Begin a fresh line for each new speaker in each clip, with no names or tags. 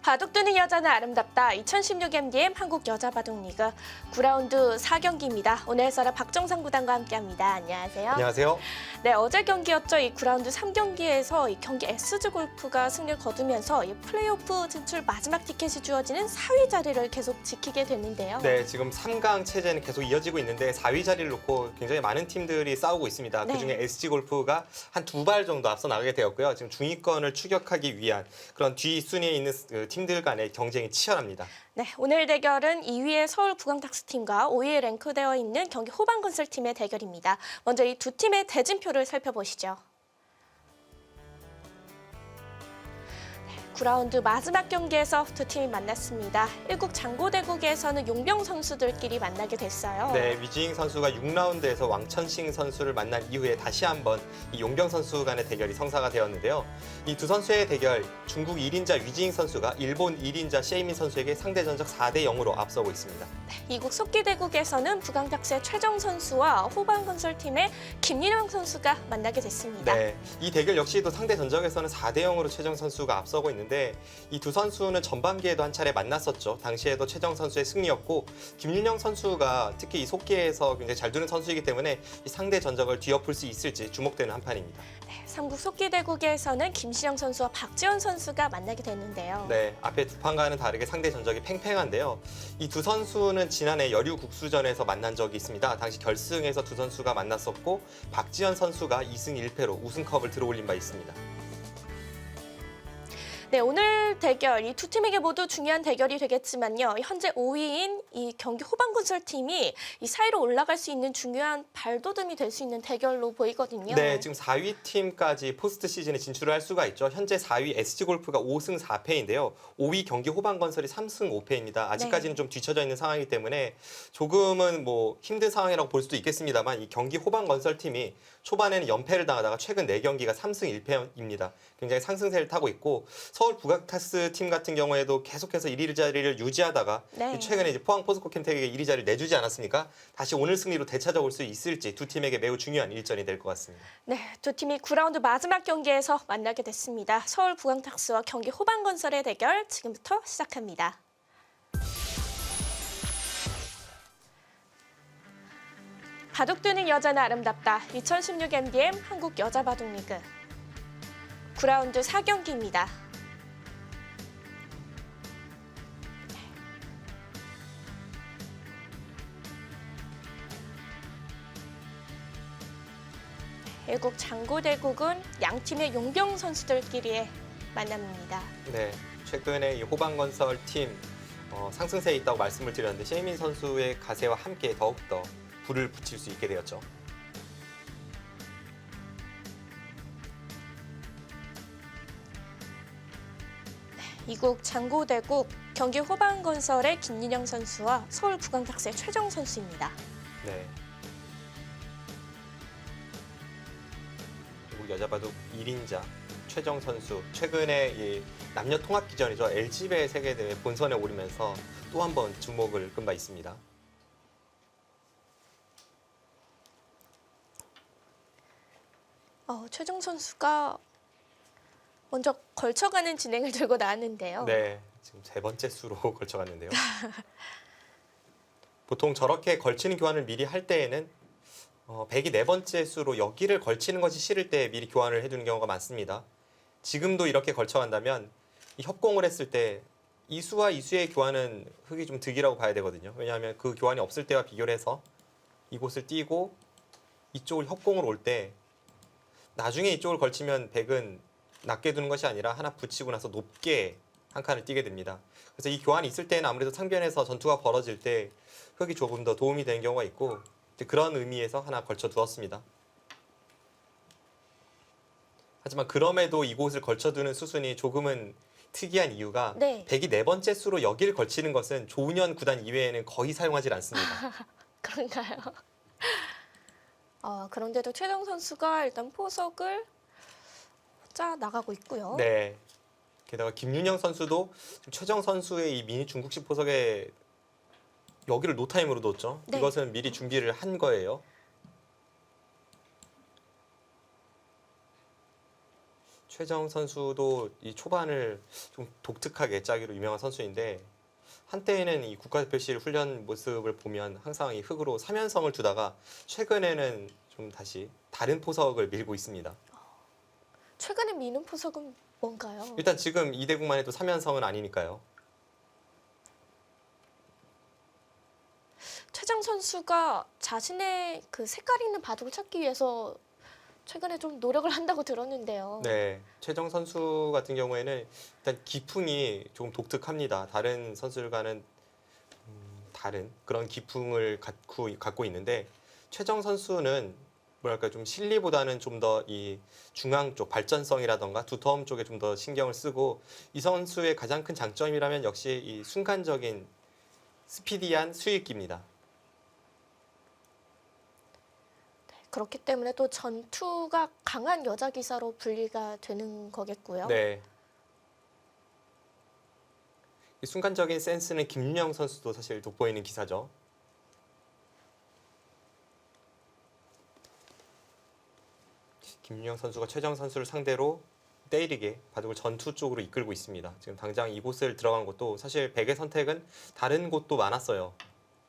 바둑 두는 여자는 아름답다. 2016 MDM 한국 여자 바둑 리그 9라운드 4경기입니다. 오늘 해설은 박정상 구단과 함께합니다. 안녕하세요.
안녕하세요.
네, 어제 경기였죠. 이 9라운드 3경기에서 이 경기 SG골프가 승리를 거두면서 이 플레이오프 진출 마지막 티켓이 주어지는 4위 자리를 계속 지키게 됐는데요.
네, 지금 3강 체제는 계속 이어지고 있는데 4위 자리를 놓고 굉장히 많은 팀들이 싸우고 있습니다.
네.
그중에 SG골프가 한 2발 정도 앞서 나가게 되었고요. 지금 중위권을 추격하기 위한 그런 뒷순위에 있는 팀들 간의 경쟁이 치열합니다.
네, 오늘 대결은 2위의 서울 부광탁스팀과 5위에 랭크되어 있는 경기 호반건설팀의 대결입니다. 먼저 이 두 팀의 대진표를 살펴보시죠. 9라운드 마지막 경기에서 두 팀이 만났습니다. 1국 장고대국에서는 용병 선수들끼리 만나게 됐어요.
네, 위지잉 선수가 6라운드에서 왕천싱 선수를 만난 이후에 다시 한번 이 용병 선수 간의 대결이 성사가 되었는데요. 이 두 선수의 대결, 중국 1인자 위지잉 선수가 일본 1인자 셰이민 선수에게 상대 전적 4대 0으로 앞서고 있습니다.
이국 속기대국에서는 부광탁스의 최정 선수와 호반건설팀의 김민영 선수가 만나게 됐습니다.
네, 이 대결 역시도 상대 전적에서는 4대 0으로 최정 선수가 앞서고 있는데 이 두 선수는 전반기에도 한 차례 만났었죠. 당시에도 최정 선수의 승리였고 김윤영 선수가 특히 이 속기에서 굉장히 잘 두는 선수이기 때문에 이 상대 전적을 뒤엎을 수 있을지 주목되는 한 판입니다.
네, 3국 속기대국에서는 김시영 선수와 박지원 선수가 만나게 됐는데요.
네, 앞에 두 판과는 다르게 상대 전적이 팽팽한데요. 이 두 선수는 지난해 여류 국수전에서 만난 적이 있습니다. 당시 결승에서 두 선수가 만났었고 박지현 선수가 2승 1패로 우승컵을 들어올린 바 있습니다.
네, 오늘 대결 이 두 팀에게 모두 중요한 대결이 되겠지만요. 현재 5위인 이 경기 호반건설팀이 이 4위로 올라갈 수 있는 중요한 발돋움이 될 수 있는 대결로 보이거든요.
네, 지금 4위 팀까지 포스트 시즌에 진출을 할 수가 있죠. 현재 4위 SG골프가 5승 4패인데요. 5위 경기 호반건설이 3승 5패입니다. 아직까지는 좀 뒤쳐져 있는 상황이기 때문에 조금은 뭐 힘든 상황이라고 볼 수도 있겠습니다만 이 경기 호반건설팀이 초반에는 연패를 당하다가 최근 4경기가 3승 1패입니다. 굉장히 상승세를 타고 있고 서울 부광탁스 팀 같은 경우에도 계속해서 1위 자리를 유지하다가
네.
최근에 이제 포항 포스코 캠텍에게 1위 자리를 내주지 않았습니까? 다시 오늘 승리로 되찾아올 수 있을지 두 팀에게 매우 중요한 일전이 될 것 같습니다.
네, 두 팀이 9라운드 마지막 경기에서 만나게 됐습니다. 서울 부광탁스와 경기 호반건설의 대결 지금부터 시작합니다. 바둑 두는 여자는 아름답다. 2016 MDM 한국 여자 바둑 리그 9라운드 4경기입니다. 일국 장고대국은 양 팀의 용병 선수들끼리의 만남입니다.
네, 최근에 이 호반건설 팀 상승세에 있다고 말씀을 드렸는데 셰이민 선수의 가세와 함께 더욱더 불을 붙일 수 있게 되었죠.
이국 장고대국 경기 호반건설의 김윤영 선수와 서울 부광탁스의 최정 선수입니다.
네. 그리고 여자 바둑 1인자 최정 선수 최근에 이 남녀 통합 기전이죠. LG배 세계대회 본선에 오르면서 또 한 번 주목을 끈 바 있습니다.
최정 선수가 먼저 걸쳐가는 진행을 들고 나왔는데요.
네, 지금 3번째 수로 걸쳐갔는데요. 보통 저렇게 걸치는 교환을 미리 할 때에는 백이 4번째 수로 여기를 걸치는 것이 싫을 때 미리 교환을 해두는 경우가 많습니다. 지금도 이렇게 걸쳐간다면 이 협공을 했을 때 이 수와 이 수의 교환은 흙이 좀 득이라고 봐야 되거든요. 왜냐하면 그 교환이 없을 때와 비교를 해서 이곳을 띄고 이쪽을 협공을 올 때 나중에 이쪽을 걸치면 백은 낮게 두는 것이 아니라 하나 붙이고 나서 높게 한 칸을 띄게 됩니다. 그래서 이 교환이 있을 때는 아무래도 상변에서 전투가 벌어질 때 흙이 조금 더 도움이 되는 경우가 있고 그런 의미에서 하나 걸쳐 두었습니다. 하지만 그럼에도 이곳을 걸쳐두는 수순이 조금은 특이한 이유가
네.
백이 4번째 수로 여기를 걸치는 것은 조은현 구단 이외에는 거의 사용하지 않습니다.
그런가요? 그런데도 최정 선수가 일단 포석을 짜 나가고 있고요.
네. 게다가 김윤영 선수도 지금 최정 선수의 이 미니 중국식 포석에 여기를 노타임으로 뒀죠.
네.
이것은 미리 준비를 한 거예요. 최정 선수도 이 초반을 좀 독특하게 짜기로 유명한 선수인데 한때에는 이 국가대표실 훈련 모습을 보면 항상 이 흙으로 3연성을 두다가 최근에는 좀 다시 다른 포석을 밀고 있습니다.
최근에 미는 포석은 뭔가요?
일단 지금 이대국만 해도 3연성은 아니니까요.
최정 선수가 자신의 그 색깔 있는 바둑을 찾기 위해서 최근에 좀 노력을 한다고 들었는데요.
네, 최정 선수 같은 경우에는 일단 기풍이 조금 독특합니다. 다른 선수들과는 다른 그런 기풍을 갖고 있는데 최정 선수는 뭐랄까 좀 실리보다는 좀 더 이 중앙 쪽 발전성이라던가 두터움 쪽에 좀 더 신경을 쓰고 이 선수의 가장 큰 장점이라면 역시 이 순간적인 스피디한 수익기입니다.
그렇기 때문에 또 전투가 강한 여자 기사로 분리가 되는 거겠고요.
네. 이 순간적인 센스는 김윤영 선수도 사실 돋보이는 기사죠. 김윤영 선수가 최정 선수를 상대로 때리게 바둑을 전투 쪽으로 이끌고 있습니다. 지금 당장 이곳을 들어간 것도 사실 백의 선택은 다른 곳도 많았어요.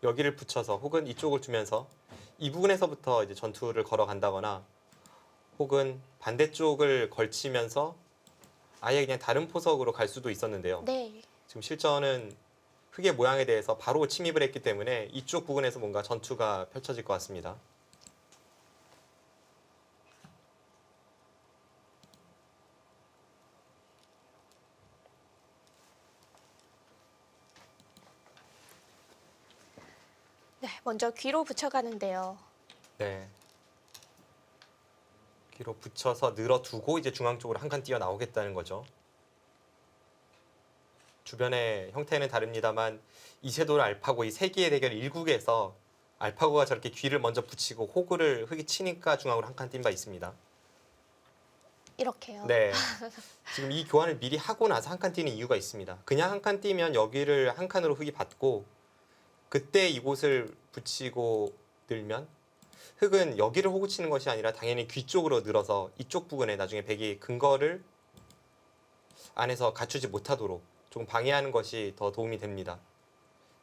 여기를 붙여서 혹은 이쪽을 두면서 이 부분에서부터 이제 전투를 걸어간다거나 혹은 반대쪽을 걸치면서 아예 그냥 다른 포석으로 갈 수도 있었는데요.
네.
지금 실전은 흙의 모양에 대해서 바로 침입을 했기 때문에 이쪽 부분에서 뭔가 전투가 펼쳐질 것 같습니다.
네, 먼저 귀로 붙여가는데요.
네. 귀로 붙여서 늘어두고 이제 중앙 쪽으로 한 칸 뛰어 나오겠다는 거죠. 주변의 형태는 다릅니다만 이세돌 알파고 이 세기의 대결 1국에서 알파고가 저렇게 귀를 먼저 붙이고 호구를 흙이 치니까 중앙으로 한 칸 뛴 바 있습니다.
이렇게요.
네. 지금 이 교환을 미리 하고 나서 한 칸 뛰는 이유가 있습니다. 그냥 한 칸 뛰면 여기를 한 칸으로 흙이 받고 그때 이곳을 붙이고 늘면 흙은 여기를 호구 치는 것이 아니라 당연히 귀 쪽으로 늘어서 이쪽 부분에 나중에 백이 근거를 안에서 갖추지 못하도록 좀 방해하는 것이 더 도움이 됩니다.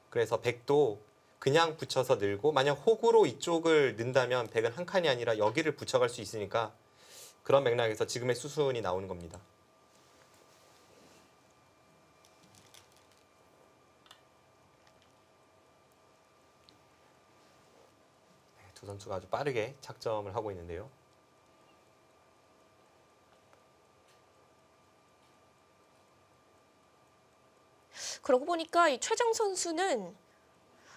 그래서 백도 그냥 붙여서 늘고 만약 호구로 이쪽을 는다면 백은 한 칸이 아니라 여기를 붙여갈 수 있으니까 그런 맥락에서 지금의 수순이 나오는 겁니다. 두 선수가 아주 빠르게 착점을 하고 있는데요.
그러고 보니까 이 최정 선수는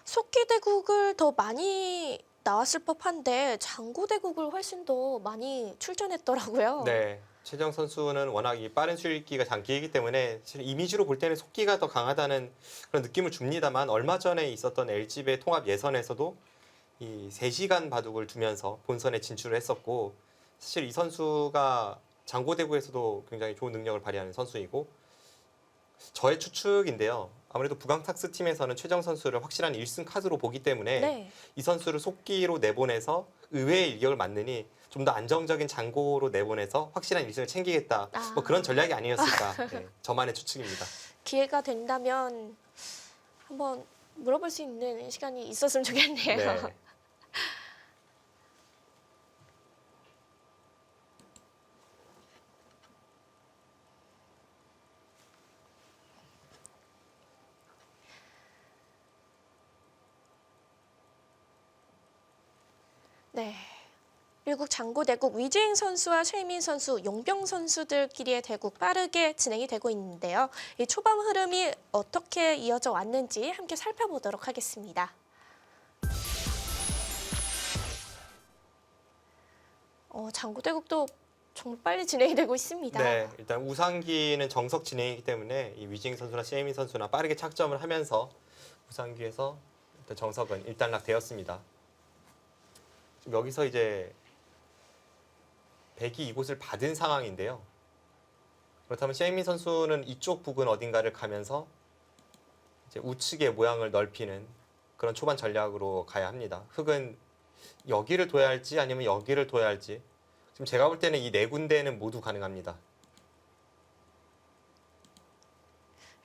속기대국을 더 많이 나왔을 법한데 장고대국을 훨씬 더 많이 출전했더라고요.
네, 최정 선수는 워낙 이 빠른 수익기가 장기이기 때문에 사실 이미지로 볼 때는 속기가 더 강하다는 그런 느낌을 줍니다만 얼마 전에 있었던 LG배 통합 예선에서도 이 3시간 바둑을 두면서 본선에 진출을 했었고 사실 이 선수가 장고대국에서도 굉장히 좋은 능력을 발휘하는 선수이고 저의 추측인데요. 아무래도 부강탁스 팀에서는 최정 선수를 확실한 1승 카드로 보기 때문에
네.
이 선수를 속기로 내보내서 의외의 일격을 맞느니 좀 더 안정적인 장고로 내보내서 확실한 1승을 챙기겠다. 뭐 그런 전략이 아니었을까. 네, 저만의 추측입니다.
기회가 된다면 한번 물어볼 수 있는 시간이 있었으면 좋겠네요.
네.
네. 일국 장고대국 위재인 선수와 최민 선수, 용병 선수들끼리의 대국 빠르게 진행이 되고 있는데요. 이 초반 흐름이 어떻게 이어져 왔는지 함께 살펴보도록 하겠습니다. 장고대국도 정말 빨리 진행이 되고 있습니다.
네, 일단 우상기는 정석 진행이기 때문에 이 위징 선수나 세이민 선수나 빠르게 착점을 하면서 우상기에서 일단 정석은 일단락되었습니다. 지금 여기서 이제 백이 이곳을 받은 상황인데요. 그렇다면 세이민 선수는 이쪽 부근 어딘가를 가면서 이제 우측의 모양을 넓히는 그런 초반 전략으로 가야 합니다. 흙은 여기를 둬야 할지 아니면 여기를 둬야 할지 지금 제가 볼 때는 이 네 군데는 모두 가능합니다.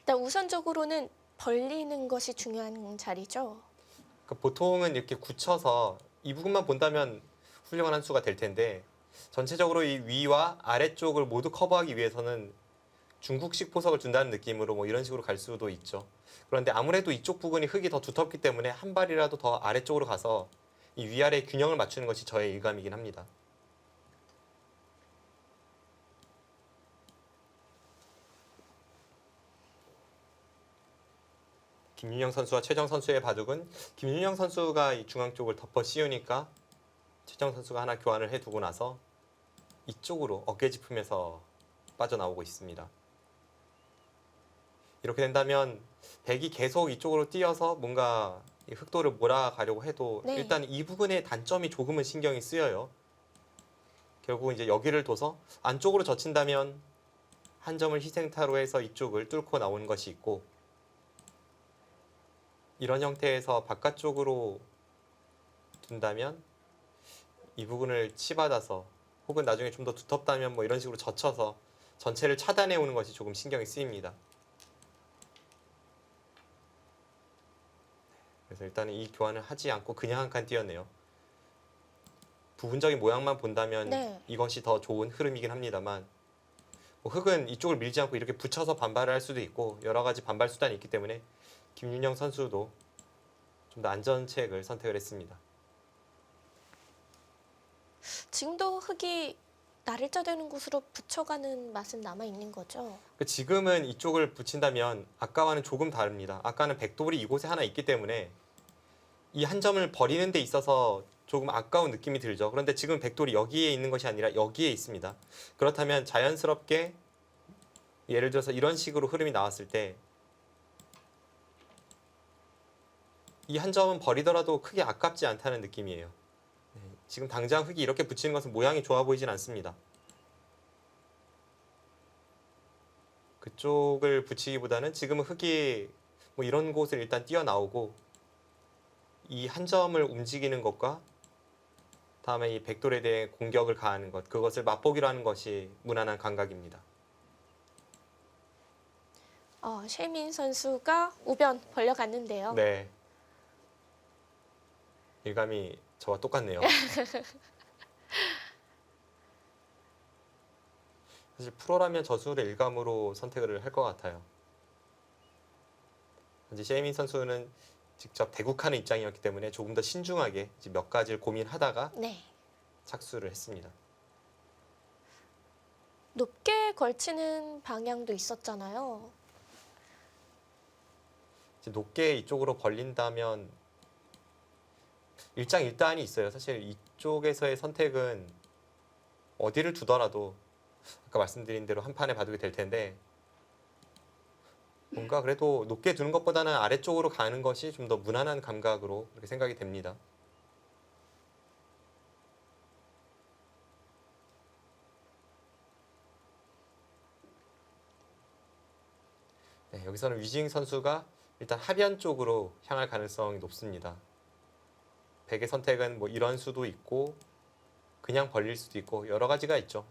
일단 우선적으로는 벌리는 것이 중요한 자리죠.
그러니까 보통은 이렇게 굳혀서 이 부분만 본다면 훌륭한 한 수가 될 텐데 전체적으로 이 위와 아래쪽을 모두 커버하기 위해서는 중국식 포석을 준다는 느낌으로 뭐 이런 식으로 갈 수도 있죠. 그런데 아무래도 이쪽 부분이 흙이 더 두텁기 때문에 한 발이라도 더 아래쪽으로 가서 이 위아래 균형을 맞추는 것이 저의 일감이긴 합니다. 김윤영 선수와 최정 선수의 바둑은 김윤영 선수가 이 중앙 쪽을 덮어 씌우니까 최정 선수가 하나 교환을 해두고 나서 이쪽으로 어깨 짚으면서 빠져나오고 있습니다. 이렇게 된다면 백이 계속 이쪽으로 뛰어서 뭔가 이 흑도를 몰아가려고 해도
네.
일단 이 부분의 단점이 조금은 신경이 쓰여요. 결국 이제 여기를 둬서 안쪽으로 젖힌다면 한 점을 희생타로 해서 이쪽을 뚫고 나오는 것이 있고 이런 형태에서 바깥쪽으로 둔다면 이 부분을 치받아서 혹은 나중에 좀 더 두텁다면 뭐 이런 식으로 젖혀서 전체를 차단해 오는 것이 조금 신경이 쓰입니다. 그래서 일단은 이 교환을 하지 않고 그냥 한 칸 띄었네요. 부분적인 모양만 본다면
네.
이것이 더 좋은 흐름이긴 합니다만 뭐 흙은 이쪽을 밀지 않고 이렇게 붙여서 반발을 할 수도 있고 여러 가지 반발 수단이 있기 때문에 김윤영 선수도 좀 더 안전책을 선택을 했습니다.
지금도 흙이 날일자 되는 곳으로 붙여가는 맛은 남아 있는 거죠.
지금은 이쪽을 붙인다면 아까와는 조금 다릅니다. 아까는 백돌이 이곳에 하나 있기 때문에 이 한 점을 버리는 데 있어서 조금 아까운 느낌이 들죠. 그런데 지금 백돌이 여기에 있는 것이 아니라 여기에 있습니다. 그렇다면 자연스럽게 예를 들어서 이런 식으로 흐름이 나왔을 때 이 한 점은 버리더라도 크게 아깝지 않다는 느낌이에요. 지금 당장 흙이 이렇게 붙이는 것은 모양이 좋아 보이진 않습니다. 그쪽을 붙이기보다는 지금은 흙이 뭐 이런 곳을 일단 뛰어나오고 이 한 점을 움직이는 것과 다음에 이 백돌에 대해 공격을 가하는 것, 그것을 맛보기로 하는 것이 무난한 감각입니다.
셰민 선수가 우변 벌려갔는데요.
네. 일감이 저와 똑같네요. 사실 프로라면 저수를 일감으로 선택을 할 것 같아요. 이제 셰이민 선수는 직접 대국하는 입장이었기 때문에 조금 더 신중하게 이제 몇 가지를 고민하다가
네.
착수를 했습니다.
높게 걸치는 방향도 있었잖아요.
이제 높게 이쪽으로 벌린다면 일장일단이 있어요. 사실 이쪽에서의 선택은 어디를 두더라도 아까 말씀드린 대로 한 판에 바둑이 될 텐데 뭔가 그래도 높게 두는 것보다는 아래쪽으로 가는 것이 좀 더 무난한 감각으로 그렇게 생각이 됩니다. 네, 여기서는 위징 선수가 일단 하변 쪽으로 향할 가능성이 높습니다. 백의 선택은 뭐 이런 수도 있고 그냥 벌릴 수도 있고 여러 가지가 있죠.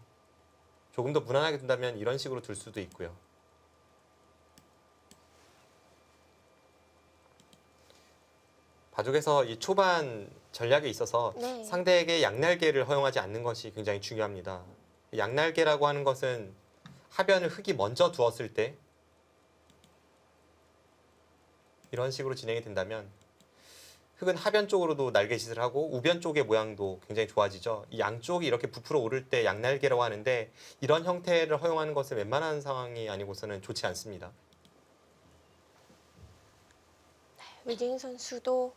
조금 더 무난하게 둔다면 이런 식으로 둘 수도 있고요. 바둑에서 이 초반 전략에 있어서
네.
상대에게 양날개를 허용하지 않는 것이 굉장히 중요합니다. 양날개라고 하는 것은 하변을 흙이 먼저 두었을 때 이런 식으로 진행이 된다면 흙은 하변 쪽으로도 날개짓을 하고 우변 쪽의 모양도 굉장히 좋아지죠. 이 양쪽이 이렇게 부풀어 오를 때 양날개라고 하는데 이런 형태를 허용하는 것은 웬만한 상황이 아니고서는 좋지 않습니다.
위징 선수도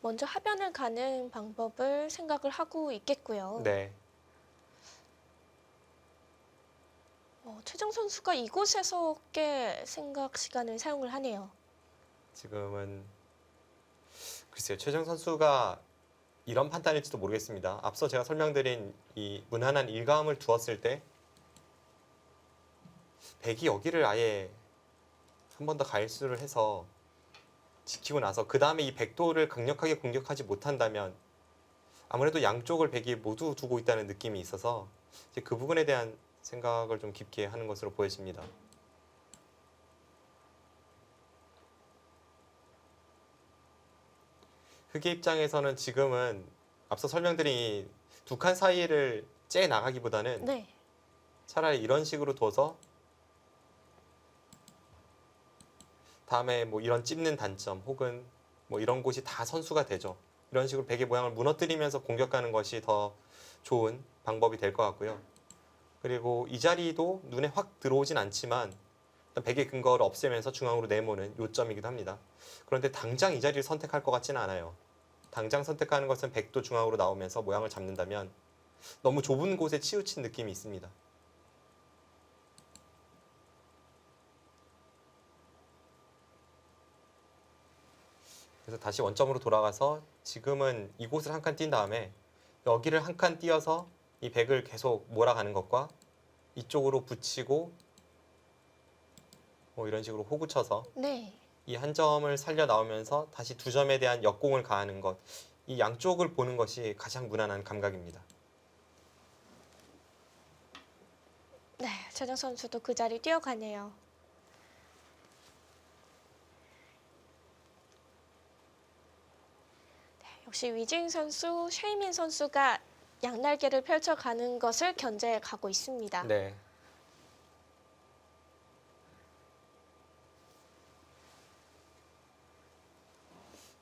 먼저 하변을 가는 방법을 생각을 하고 있겠고요.
네.
최정 선수가 이곳에서 꽤 생각 시간을 사용을 하네요.
지금은 글쎄요. 최정 선수가 이런 판단일지도 모르겠습니다. 앞서 제가 설명드린 이 무난한 일감을 두었을 때 백이 여기를 아예 한 번 더 가일수를 해서 지키고 나서 그 다음에 이 백도를 강력하게 공격하지 못한다면 아무래도 양쪽을 백이 모두 두고 있다는 느낌이 있어서 이제 그 부분에 대한 생각을 좀 깊게 하는 것으로 보여집니다. 흑의 입장에서는 지금은 앞서 설명드린 두 칸 사이를 째 나가기보다는
네.
차라리 이런 식으로 둬서 다음에 뭐 이런 찝는 단점 혹은 뭐 이런 곳이 다 선수가 되죠. 이런 식으로 백의 모양을 무너뜨리면서 공격하는 것이 더 좋은 방법이 될 것 같고요. 그리고 이 자리도 눈에 확 들어오진 않지만 일단 백의 근거를 없애면서 중앙으로 내모는 요점이기도 합니다. 그런데 당장 이 자리를 선택할 것 같지는 않아요. 당장 선택하는 것은 백도 중앙으로 나오면서 모양을 잡는다면 너무 좁은 곳에 치우친 느낌이 있습니다. 그래서 다시 원점으로 돌아가서 지금은 이곳을 한 칸 뛴 다음에 여기를 한 칸 띄어서 이 백을 계속 몰아가는 것과 이쪽으로 붙이고 뭐 이런 식으로 호구 쳐서
네.
이 한 점을 살려 나오면서 다시 두 점에 대한 역공을 가하는 것, 이 양쪽을 보는 것이 가장 무난한 감각입니다.
네. 최정 선수도 그 자리 뛰어가네요. 역시 위징 선수, 쉐이민 선수가 양날개를 펼쳐가는 것을 견제해 가고 있습니다.
네.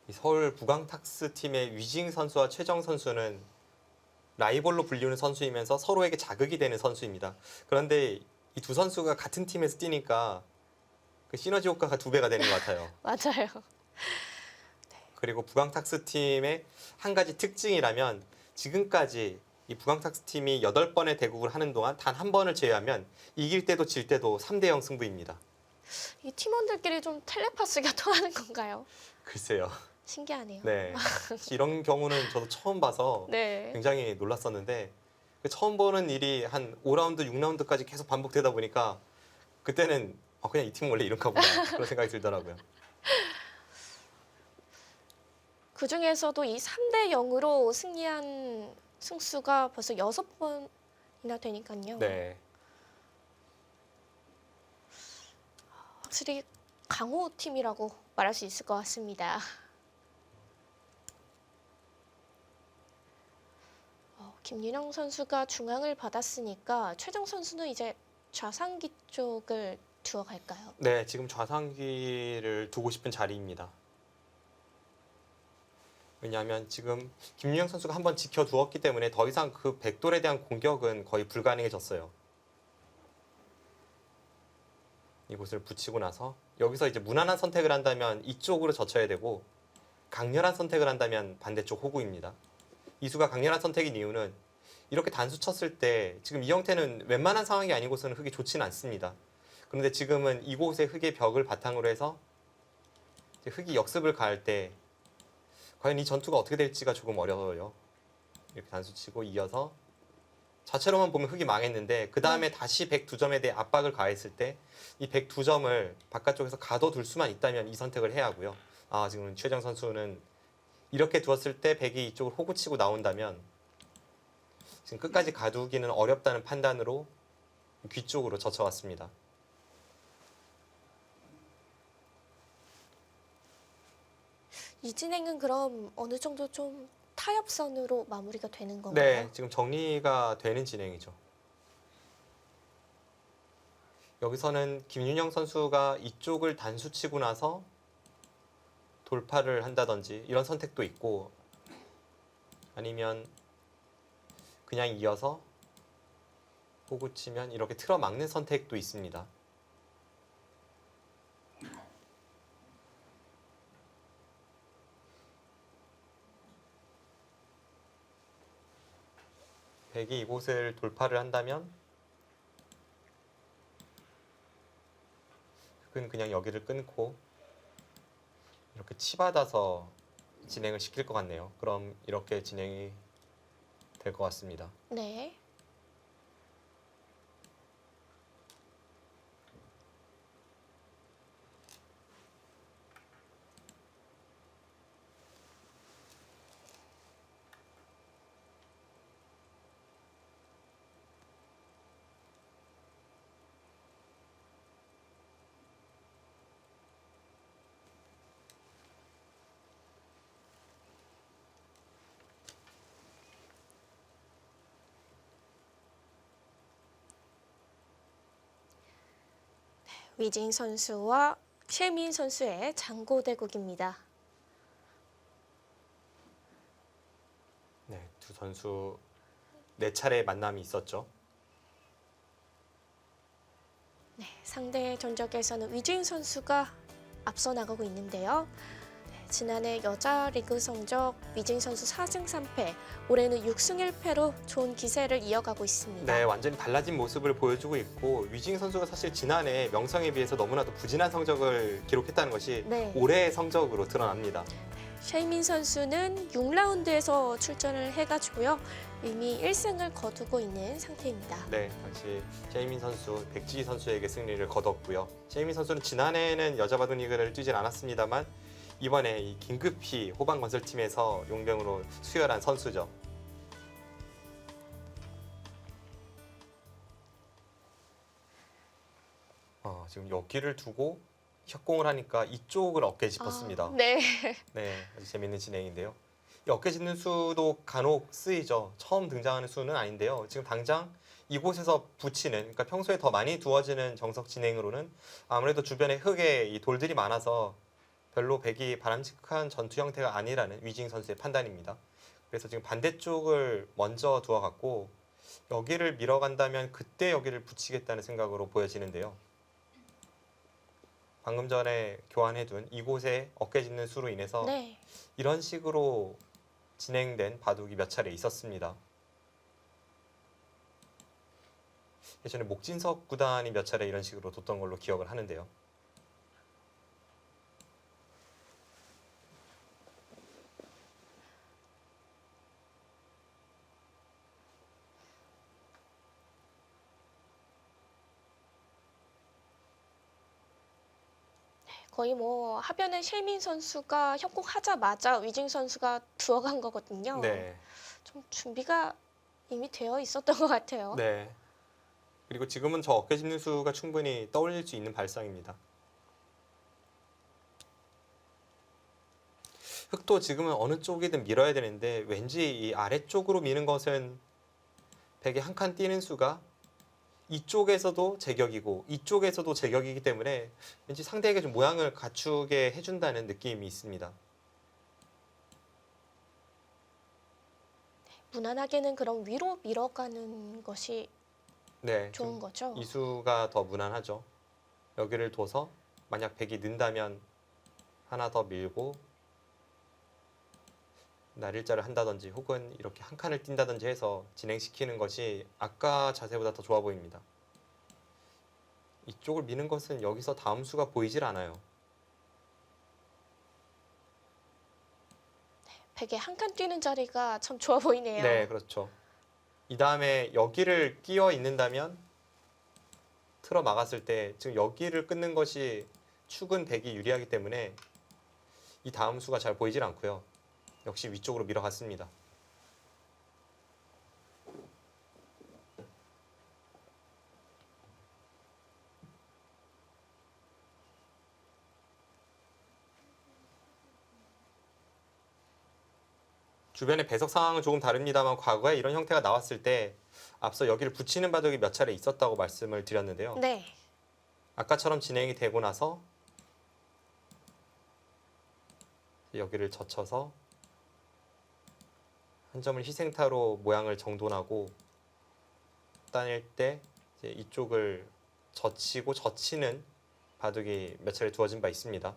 이 서울 부광탁스 팀의 위징 선수와 최정 선수는 라이벌로 불리는 선수이면서 서로에게 자극이 되는 선수입니다. 그런데 이 두 선수가 같은 팀에서 뛰니까 그 시너지 효과가 두 배가 되는 것 같아요.
맞아요.
그리고 부광탁스 팀의 한 가지 특징이라면 지금까지 이 부광탁스 팀이 8번의 대국을 하는 동안 단 한 번을 제외하면 이길 때도 질 때도 3대 0 승부입니다.
이 팀원들끼리 좀 텔레파시가 통하는 건가요?
글쎄요.
신기하네요.
네. 이런 경우는 저도 처음 봐서
네.
굉장히 놀랐었는데 그 처음 보는 일이 한 5라운드, 6라운드까지 계속 반복되다 보니까 그때는 그냥 이 팀은 원래 이런가 보다 그런 생각이 들더라고요.
그 중에서도 이 3대 0으로 승리한 승수가 벌써 6번이나 되니까요.
네.
확실히 강호 팀이라고 말할 수 있을 것 같습니다. 김윤영 선수가 중앙을 받았으니까 최정 선수는 이제 좌상기 쪽을 두어 갈까요?
네, 지금 좌상기를 두고 싶은 자리입니다. 왜냐하면 지금 김유영 선수가 한번 지켜두었기 때문에 더 이상 그 백돌에 대한 공격은 거의 불가능해졌어요. 이곳을 붙이고 나서 여기서 이제 무난한 선택을 한다면 이쪽으로 젖혀야 되고 강렬한 선택을 한다면 반대쪽 호구입니다. 이수가 강렬한 선택인 이유는 이렇게 단수 쳤을 때 지금 이 형태는 웬만한 상황이 아니고서는 흙이 좋지는 않습니다. 그런데 지금은 이곳의 흙의 벽을 바탕으로 해서 이제 흙이 역습을 가할 때 과연 이 전투가 어떻게 될지가 조금 어려워요. 이렇게 단수 치고 이어서 자체로만 보면 흙이 망했는데 그 다음에 다시 102점에 대해 압박을 가했을 때 이 102점을 바깥쪽에서 가둬둘 수만 있다면 이 선택을 해야 하고요. 지금 최정 선수는 이렇게 두었을 때 백이 이쪽을 호구 치고 나온다면 지금 끝까지 가두기는 어렵다는 판단으로 귀 쪽으로 젖혀왔습니다.
이 진행은 그럼 어느 정도 좀 타협선으로 마무리가 되는 건가요?
네, 지금 정리가 되는 진행이죠. 여기서는 김윤영 선수가 이쪽을 단수 치고 나서 돌파를 한다든지 이런 선택도 있고 아니면 그냥 이어서 호구 치면 이렇게 틀어막는 선택도 있습니다. 백이 이곳을 돌파를 한다면 흙은 그냥 여기를 끊고 이렇게 치받아서 진행을 시킬 것 같네요. 그럼 이렇게 진행이 될 것 같습니다.
네. 위징 선수와 셰민 선수의 장고대국입니다.
네, 두 선수 4차례 만남이 있었죠.
네, 상대 전적에서는 위징 선수가 앞서 나가고 있는데요. 네, 지난해 여자 리그 성적 위징 선수 4승 3패, 올해는 6승 1패로 좋은 기세를 이어가고 있습니다.
네, 완전히 달라진 모습을 보여주고 있고 위징 선수가 사실 지난해 명성에 비해서 너무나도 부진한 성적을 기록했다는 것이
네.
올해의 성적으로 드러납니다.
셰민 선수는 6라운드에서 출전을 해가지고요. 이미 1승을 거두고 있는 상태입니다.
네, 당시 셰이민 선수, 백지희 선수에게 승리를 거뒀고요. 셰이민 선수는 지난해에는 여자 바둑 리그를 뛰질 않았습니다만 이번에 이 긴급히 호반 건설팀에서 용병으로 수혈한 선수죠. 지금 여기를 두고 협공을 하니까 이쪽을 어깨에 짚었습니다.
네.
네, 아주 재밌는 진행인데요. 이 어깨 짚는 수도 간혹 쓰이죠. 처음 등장하는 수는 아닌데요. 지금 당장 이곳에서 붙이는, 그러니까 평소에 더 많이 두어지는 정석 진행으로는 아무래도 주변에 흙에 이 돌들이 많아서 별로 백이 바람직한 전투 형태가 아니라는 위징 선수의 판단입니다. 그래서 지금 반대쪽을 먼저 두어갔고 여기를 밀어간다면 그때 여기를 붙이겠다는 생각으로 보여지는데요. 방금 전에 교환해둔 이곳에 어깨 짚는 수로 인해서
네.
이런 식으로 진행된 바둑이 몇 차례 있었습니다. 예전에 목진석 구단이 몇 차례 이런 식으로 뒀던 걸로 기억을 하는데요.
거의 뭐 하변에 셰민 선수가 협공하자마자 위징 선수가 들어간 거거든요.
네.
좀 준비가 이미 되어 있었던 것 같아요.
네. 그리고 지금은 저 어깨 짚는 수가 충분히 떠올릴 수 있는 발상입니다. 흙도 지금은 어느 쪽이든 밀어야 되는데 왠지 이 아래쪽으로 미는 것은 백에 한 칸 뛰는 수가 이쪽에서도 제격이고 이쪽에서도 제격이기 때문에 왠지 상대에게 좀 모양을 갖추게 해준다는 느낌이 있습니다.
무난하게는 그럼 위로 밀어가는 것이
네,
좋은
좀
거죠.
이수가 더 무난하죠. 여기를 둬서 만약 백이 는다면 하나 더 밀고 날일자를 한다든지 혹은 이렇게 한 칸을 뛴다든지 해서 진행시키는 것이 아까 자세보다 더 좋아 보입니다. 이쪽을 미는 것은 여기서 다음 수가 보이질 않아요.
백에 한 칸 뛰는 자리가 참 좋아 보이네요.
네, 그렇죠. 이 다음에 여기를 끼어 있는다면 틀어 막았을 때 지금 여기를 끊는 것이 축은 백이 유리하기 때문에 이 다음 수가 잘 보이질 않고요. 역시 위쪽으로 밀어갔습니다. 주변의 배석 상황은 조금 다릅니다만 과거에 이런 형태가 나왔을 때 앞서 여기를 붙이는 바둑이 몇 차례 있었다고 말씀을 드렸는데요.
네.
아까처럼 진행이 되고 나서 여기를 젖혀서 한 점을 희생타로 모양을 정돈하고 따낼 때 이제 이쪽을 젖히고 젖히는 바둑이 몇 차례 두어진 바 있습니다.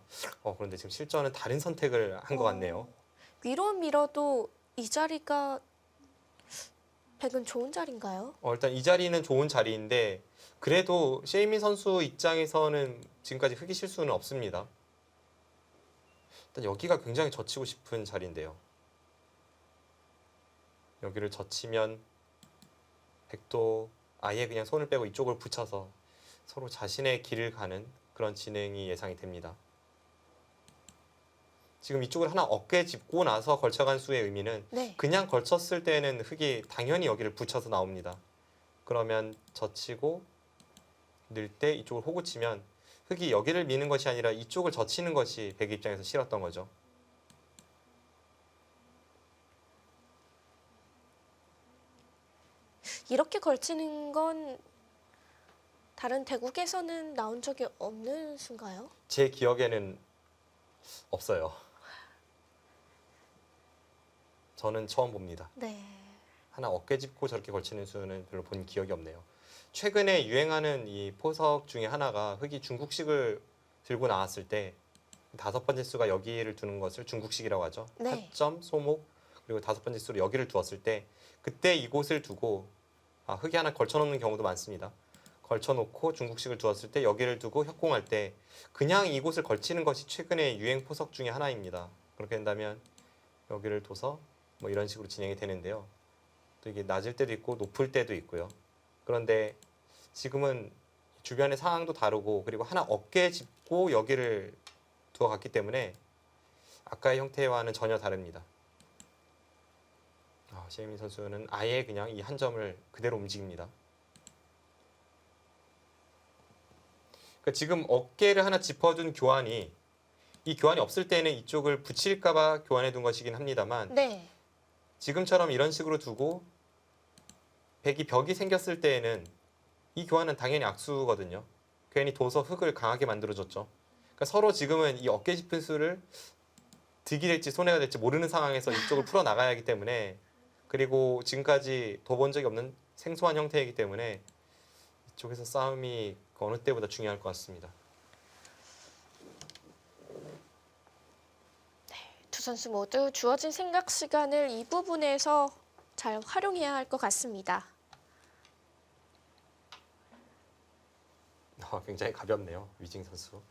그런데 지금 실전은 다른 선택을 한 것 같네요.
위로 밀어도 이 자리가 백은 좋은 자리인가요?
일단 이 자리는 좋은 자리인데 그래도 셰이민 선수 입장에서는 지금까지 흙이 실수는 없습니다. 일단 여기가 굉장히 젖히고 싶은 자리인데요. 여기를 젖히면 백도 아예 그냥 손을 빼고 이쪽을 붙여서 서로 자신의 길을 가는 그런 진행이 예상이 됩니다. 지금 이쪽을 하나 어깨에 짚고 나서 걸쳐간 수의 의미는
네.
그냥 걸쳤을 때는 흙이 당연히 여기를 붙여서 나옵니다. 그러면 젖히고 늘 때 이쪽을 호구 치면 흙이 여기를 미는 것이 아니라 이쪽을 젖히는 것이 백 입장에서 싫었던 거죠.
이렇게 걸치는 건 다른 대국에서는 나온 적이 없는 수인가요?
제 기억에는 없어요. 저는 처음 봅니다.
네.
하나 어깨 짚고 저렇게 걸치는 수는 별로 본 기억이 없네요. 최근에 유행하는 이 포석 중에 하나가 흑이 중국식을 들고 나왔을 때 5번째 수가 여기를 두는 것을 중국식이라고 하죠.
네.
타점, 소목, 그리고 5번째 수로 여기를 두었을 때 그때 이곳을 두고 흑이 하나 걸쳐놓는 경우도 많습니다. 걸쳐놓고 중국식을 두었을 때 여기를 두고 협공할 때 그냥 이곳을 걸치는 것이 최근에 유행 포석 중에 하나입니다. 그렇게 된다면 여기를 둬서 뭐 이런 식으로 진행이 되는데요. 또 이게 낮을 때도 있고 높을 때도 있고요. 그런데 지금은 주변의 상황도 다르고 그리고 하나 어깨에 짚고 여기를 두어갔기 때문에 아까의 형태와는 전혀 다릅니다. 시혜민 선수는 아예 그냥 이 한 점을 그대로 움직입니다. 그러니까 지금 어깨를 하나 짚어둔 교환이 이 교환이 없을 때는 이쪽을 붙일까봐 교환해 둔 것이긴 합니다만
네.
지금처럼 이런 식으로 두고 벽이 생겼을 때에는 이 교환은 당연히 악수거든요. 괜히 둬서 흙을 강하게 만들어줬죠. 그러니까 서로 지금은 이 어깨 짚은 수를 득이 될지 손해가 될지 모르는 상황에서 이쪽을 풀어 나가야 하기 때문에 그리고 지금까지 둬본 적이 없는 생소한 형태이기 때문에 이쪽에서 싸움이 어느 때보다 중요할 것 같습니다.
두 선수 모두 주어진 생각 시간을 이 부분에서 잘 활용해야 할 것 같습니다.
굉장히 가볍네요, 위징 선수.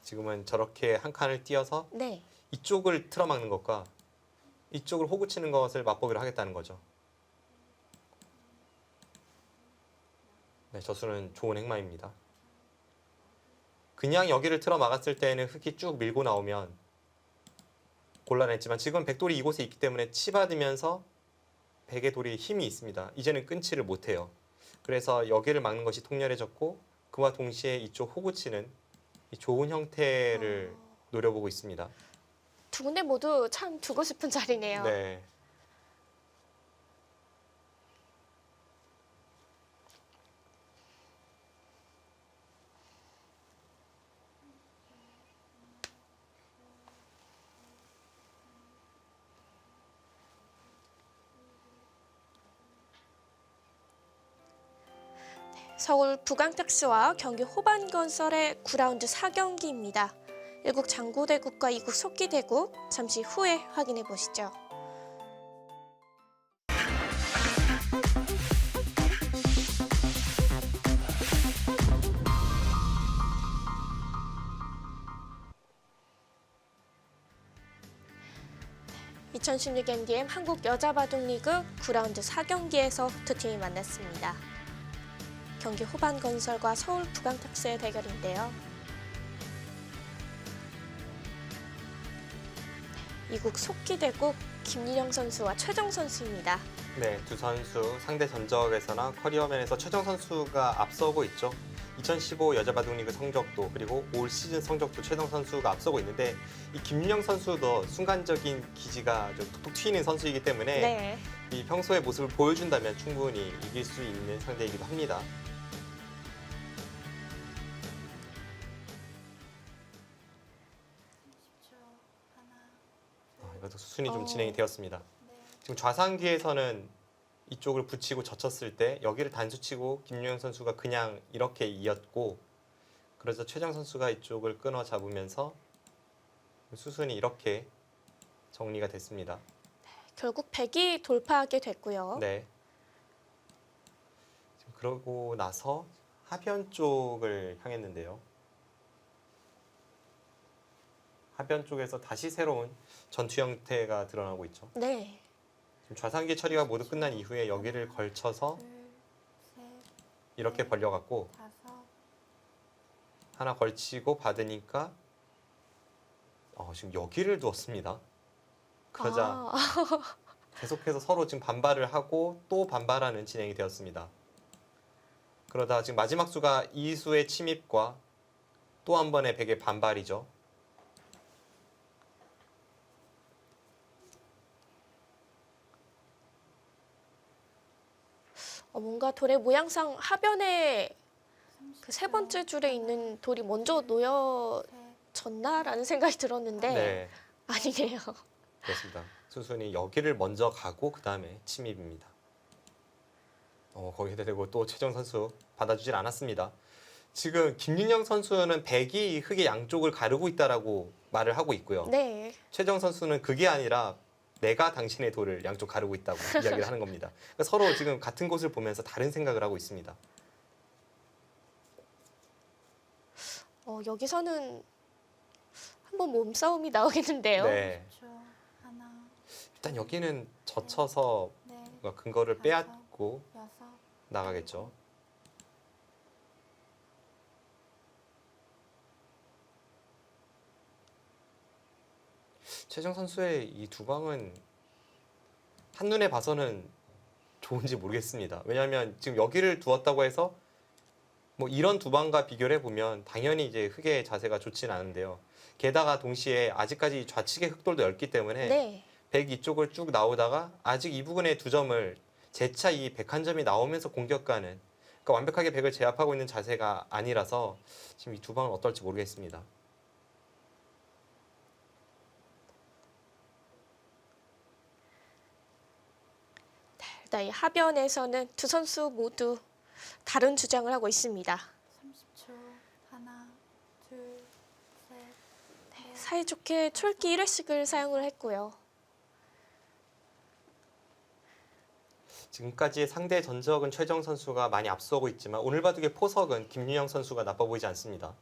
지금은 저렇게 한 칸을 띄어서
네.
이쪽을 틀어막는 것과 이쪽을 호구 치는 것을 맛보기로 하겠다는 거죠. 네, 저수는 좋은 행마입니다. 그냥 여기를 틀어막았을 때는 흙이 쭉 밀고 나오면 곤란했지만 지금 백돌이 이곳에 있기 때문에 치받으면서 백의 돌이 힘이 있습니다. 이제는 끊지를 못해요. 그래서 여기를 막는 것이 통렬해졌고 그와 동시에 이쪽 호구 치는 이 좋은 형태를 노려보고 있습니다.
두 군데 모두 참 두고 싶은 자리네요.
네.
서울 부강택스와 경기 호반건설의 9라운드 4경기입니다. 1국 장고대국과 2국 속기대국 잠시 후에 확인해 보시죠. (2016) MDM 한국 여자바둑리그 9라운드 4경기에서 두 팀이 만났습니다. 경기 호반건설과 서울 부강택스의 대결인데요. 이국 속기대국 김윤영 선수와 최정 선수입니다.
네, 두 선수 상대 전적에서나 커리어 면에서 최정 선수가 앞서고 있죠. 2015 여자바둑리그 성적도 그리고 올 시즌 성적도 최정 선수가 앞서고 있는데 이 김윤영 선수도 순간적인 기지가 좀 툭툭 튀는 선수이기 때문에
네.
이 평소의 모습을 보여준다면 충분히 이길 수 있는 상대이기도 합니다. 이것도 수순이 좀 진행이 되었습니다. 지금 좌상귀에서는 이쪽을 붙이고 젖혔을 때 여기를 단수치고 김유영 선수가 그냥 이렇게 이었고 그래서 최정 선수가 이쪽을 끊어 잡으면서 수순이 이렇게 정리가 됐습니다.
결국 100이 돌파하게 됐고요.
네. 지금 그러고 나서 하변 쪽을 향했는데요. 하변 쪽에서 다시 새로운 전투 형태가 드러나고 있죠.
네.
지금 좌상기 처리가 모두 끝난 이후에 여기를 걸쳐서 이렇게 벌려갖고 하나 걸치고 받으니까 지금 여기를 두었습니다. 그러자 계속해서 서로 지금 반발을 하고 또 반발하는 진행이 되었습니다. 그러다 지금 마지막 수가 이 수의 침입과 또 한 번의 백의 반발이죠.
뭔가 돌의 모양상 하변에 그 세 번째 줄에 있는 돌이 먼저 놓여졌나라는 생각이 들었는데
네,
아니네요.
그렇습니다. 순순히 여기를 먼저 가고 그 다음에 침입입니다. 거기에 대고 또 최정 선수 받아주질 않았습니다. 지금 김윤영 선수는 백이 흙의 양쪽을 가르고 있다라고 말을 하고 있고요.
네.
최정 선수는 그게 아니라 내가 당신의 돌을 양쪽 가르고 있다고 이야기를 하는 겁니다. 그러니까 서로 지금 같은 곳을 보면서 다른 생각을 하고 있습니다.
여기서는 한번 몸싸움이 나오겠는데요.
네.
10초. 하나,
일단 여기는 젖혀서
넷,
뭔가 근거를 빼앗고
여섯,
나가겠죠. 최정 선수의 이 두 방은 한눈에 봐서는 좋은지 모르겠습니다. 왜냐하면 지금 여기를 두었다고 해서 뭐 이런 두 방과 비교를 해보면 당연히 이제 흙의 자세가 좋진 않은데요. 게다가 동시에 아직까지 좌측의 흙돌도 얇기 때문에
네.
백 이쪽을 쭉 나오다가 아직 이 부분의 두 점을 재차 이 백 한 점이 나오면서 공격가는, 그러니까 완벽하게 백을 제압하고 있는 자세가 아니라서 지금 이 두 방은 어떨지 모르겠습니다.
일단 이 하변에서는 두 선수 모두 다른 주장을 하고 있습니다.
30초. 하나, 둘, 셋, 넷,
사이좋게 촐기 1회씩을 사용을 했고요.
지금까지 상대 전적은 최정 선수가 많이 앞서고 있지만 오늘 바둑의 포석은 김윤영 선수가 나빠 보이지 않습니다.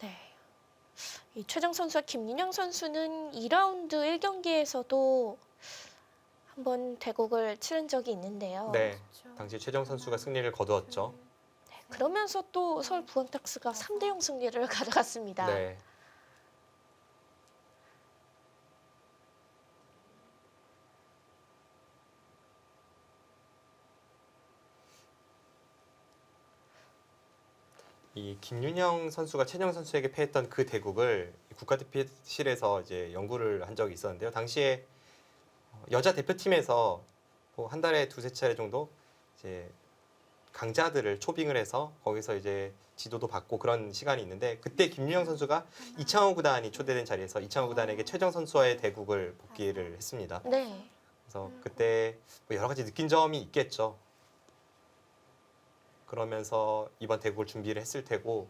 네. 이 최정 선수와 김윤영 선수는 2라운드 1경기에서도 한번 대국을 치른 적이 있는데요.
네,
10초.
당시 최정 선수가 승리를 거두었죠.
그러면서 또 서울 부항탁스가 3대0 승리를 가져갔습니다.
네. 이 김윤영 선수가 최정 선수에게 패했던 그 대국을 국가대표실에서 이제 연구를 한 적이 있었는데요. 당시에 여자 대표팀에서 뭐 한 달에 두세 차례 정도 이제 강자들을 초빙을 해서 거기서 이제 지도도 받고 그런 시간이 있는데, 그때 김윤영 선수가 이창호 구단이 초대된 자리에서 이창호 구단에게 최정 선수와의 대국을 복귀를 했습니다.
네.
그래서 그때 뭐 여러 가지 느낀 점이 있겠죠. 그러면서 이번 대국을 준비를 했을 테고,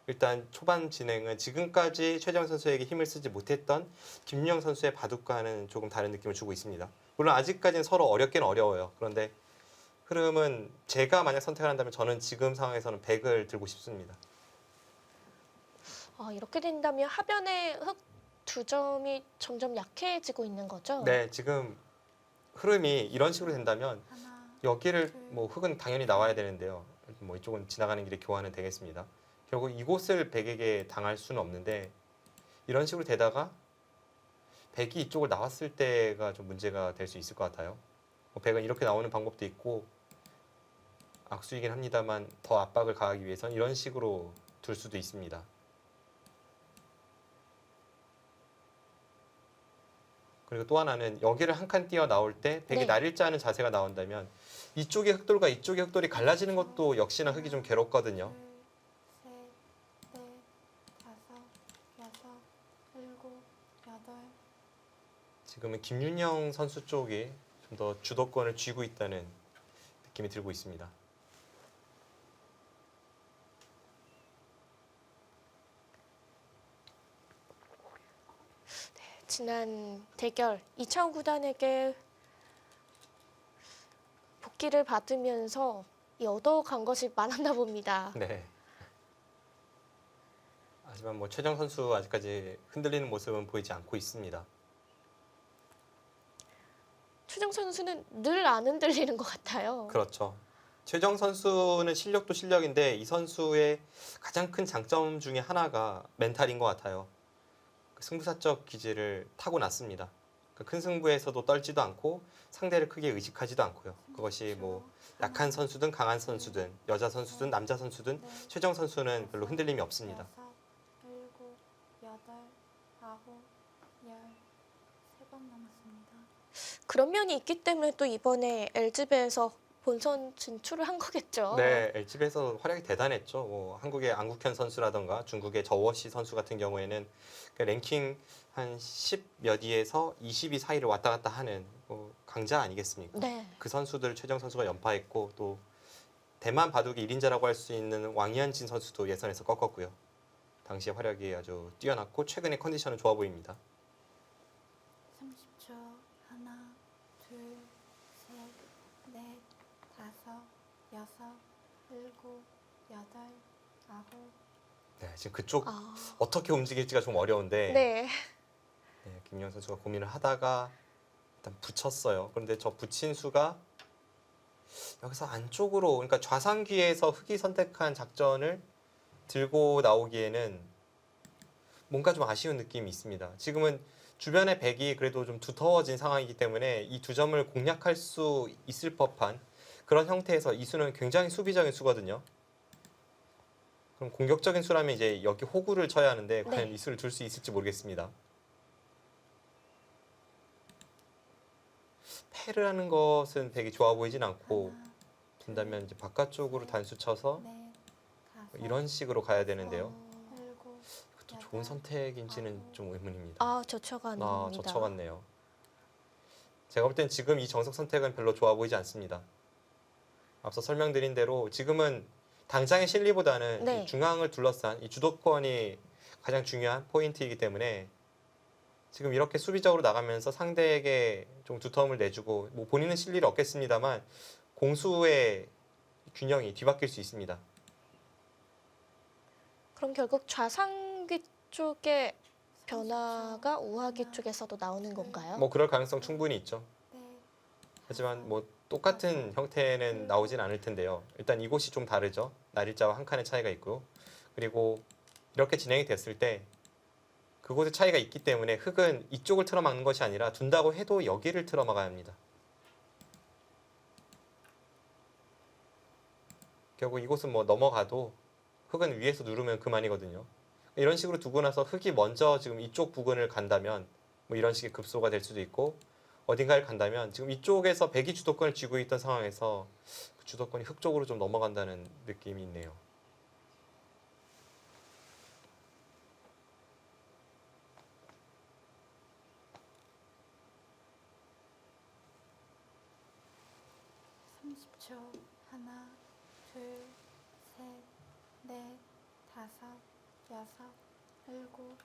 일단 초반 진행은 지금까지 최정 선수에게 힘을 쓰지 못했던 김윤영 선수의 바둑과는 조금 다른 느낌을 주고 있습니다. 물론 아직까지는 서로 어렵긴 어려워요. 그런데 흐름은 제가 만약 선택을 한다면 저는 지금 상황에서는 100을 들고 싶습니다.
이렇게 된다면 하변의 흙 두 점이 점점 약해지고 있는 거죠?
네, 지금 흐름이 이런 식으로 된다면
하나,
여기를 뭐 흙은 당연히 나와야 되는데요. 뭐 이쪽은 지나가는 길에 교환은 되겠습니다. 결국 이곳을 백에게 당할 수는 없는데, 이런 식으로 되다가 백이 이쪽을 나왔을 때가 좀 문제가 될 수 있을 것 같아요. 백은 이렇게 나오는 방법도 있고 악수이긴 합니다만 더 압박을 가하기 위해서는 이런 식으로 둘 수도 있습니다. 그리고 또 하나는 여기를 한 칸 뛰어 나올 때 백이
네.
날일자 하는 자세가 나온다면 이쪽의 흑돌과 이쪽의 흑돌이 갈라지는 것도 역시나 흙이 좀 괴롭거든요.
둘, 셋, 넷, 다섯, 여섯, 일곱, 여덟.
지금은 김윤영 선수 쪽이 좀 더 주도권을 쥐고 있다는 느낌이 들고 있습니다.
지난 대결 이창호 구단에게 복귀를 받으면서 얻어간 것이 많았나 봅니다.
네. 하지만 뭐 최정 선수 아직까지 흔들리는 모습은 보이지 않고 있습니다.
최정 선수는 늘 안 흔들리는 것 같아요.
그렇죠. 최정 선수는 실력도 실력인데 이 선수의 가장 큰 장점 중에 하나가 멘탈인 것 같아요. 그 승부사적 기질을 타고났습니다. 그 큰 승부에서도 떨지도 않고 상대를 크게 의식하지도 않고요. 그것이 뭐 약한 선수든 강한 선수든 여자 선수든 남자 선수든 최정 선수는 별로 흔들림이 없습니다.
여섯, 아홉, 열. 3번 남았습니다.
그런 면이 있기 때문에 또 이번에 LG배에서 본선 진출을 한 거겠죠.
네, LG배에서 활약이 대단했죠. 뭐 한국의 안국현 선수라던가 중국의 저워시 선수 같은 경우에는 그 랭킹 한 10몇 위에서 20위 사이를 왔다 갔다 하는 뭐 강자 아니겠습니까?
네.
그 선수들 최정 선수가 연파했고 또 대만 바둑의 1인자라고 할 수 있는 왕이한진 선수도 예선에서 꺾었고요. 당시의 활약이 아주 뛰어났고 최근에 컨디션은 좋아 보입니다.
30초. 하나, 둘, 셋, 넷, 다섯, 여섯, 일곱, 여덟, 아홉.
네, 지금 그쪽
아,
어떻게 움직일지가 좀 어려운데
네.
네, 김영 선수가 고민을 하다가 일단 붙였어요. 그런데 저 붙인 수가 여기서 안쪽으로 그러니까 좌상귀에서 흑이 선택한 작전을 들고 나오기에는 뭔가 좀 아쉬운 느낌이 있습니다. 지금은 주변의 백이 그래도 좀 두터워진 상황이기 때문에 이 두 점을 공략할 수 있을 법한 그런 형태에서 이 수는 굉장히 수비적인 수거든요. 그럼 공격적인 수라면 이제 여기 호구를 쳐야 하는데
네.
과연 이 수를 둘 수 있을지 모르겠습니다. 패를 하는 것은 되게 좋아 보이진 않고
하나,
둔다면 이제 바깥쪽으로 단수 쳐서
넷, 다섯,
이런 식으로 가야 되는데요.
어,
일곱.
그것도 좋은 선택인지는 좀 의문입니다.
아, 저쳐가는입니다.
젖혀갔네요. 제가 볼 땐 지금 이 정석 선택은 별로 좋아 보이지 않습니다. 앞서 설명드린 대로 지금은 당장의 실리보다는
네.
이 중앙을 둘러싼 이 주도권이 가장 중요한 포인트이기 때문에 지금 이렇게 수비적으로 나가면서 상대에게 좀 두터움을 내주고 뭐 본인은 실리를 얻겠습니다만 공수의 균형이 뒤바뀔 수 있습니다.
그럼 결국 좌상귀 쪽의 변화가 우하귀 쪽에서도 나오는 건가요?
뭐 그럴 가능성 충분히 있죠.
넷,
하지만 뭐 똑같은 형태는 나오진 않을 텐데요. 일단 이곳이 좀 다르죠. 날일자와 한 칸의 차이가 있고요. 그리고 이렇게 진행이 됐을 때 그곳에 차이가 있기 때문에 흑은 이쪽을 틀어막는 것이 아니라 둔다고 해도 여기를 틀어막아야 합니다. 결국 이곳은 뭐 넘어가도 흑은 위에서 누르면 그만이거든요. 이런 식으로 두고 나서 흑이 먼저 지금 이쪽 부근을 간다면 뭐 이런 식의 급소가 될 수도 있고 어딘가를 간다면 지금 이쪽에서 백이 주도권을 쥐고 있던 상황에서 그 주도권이 흑 쪽으로 좀 넘어간다는 느낌이 있네요.
삼십 초. 하나, 둘, 셋, 넷, 다섯, 여섯, 일곱.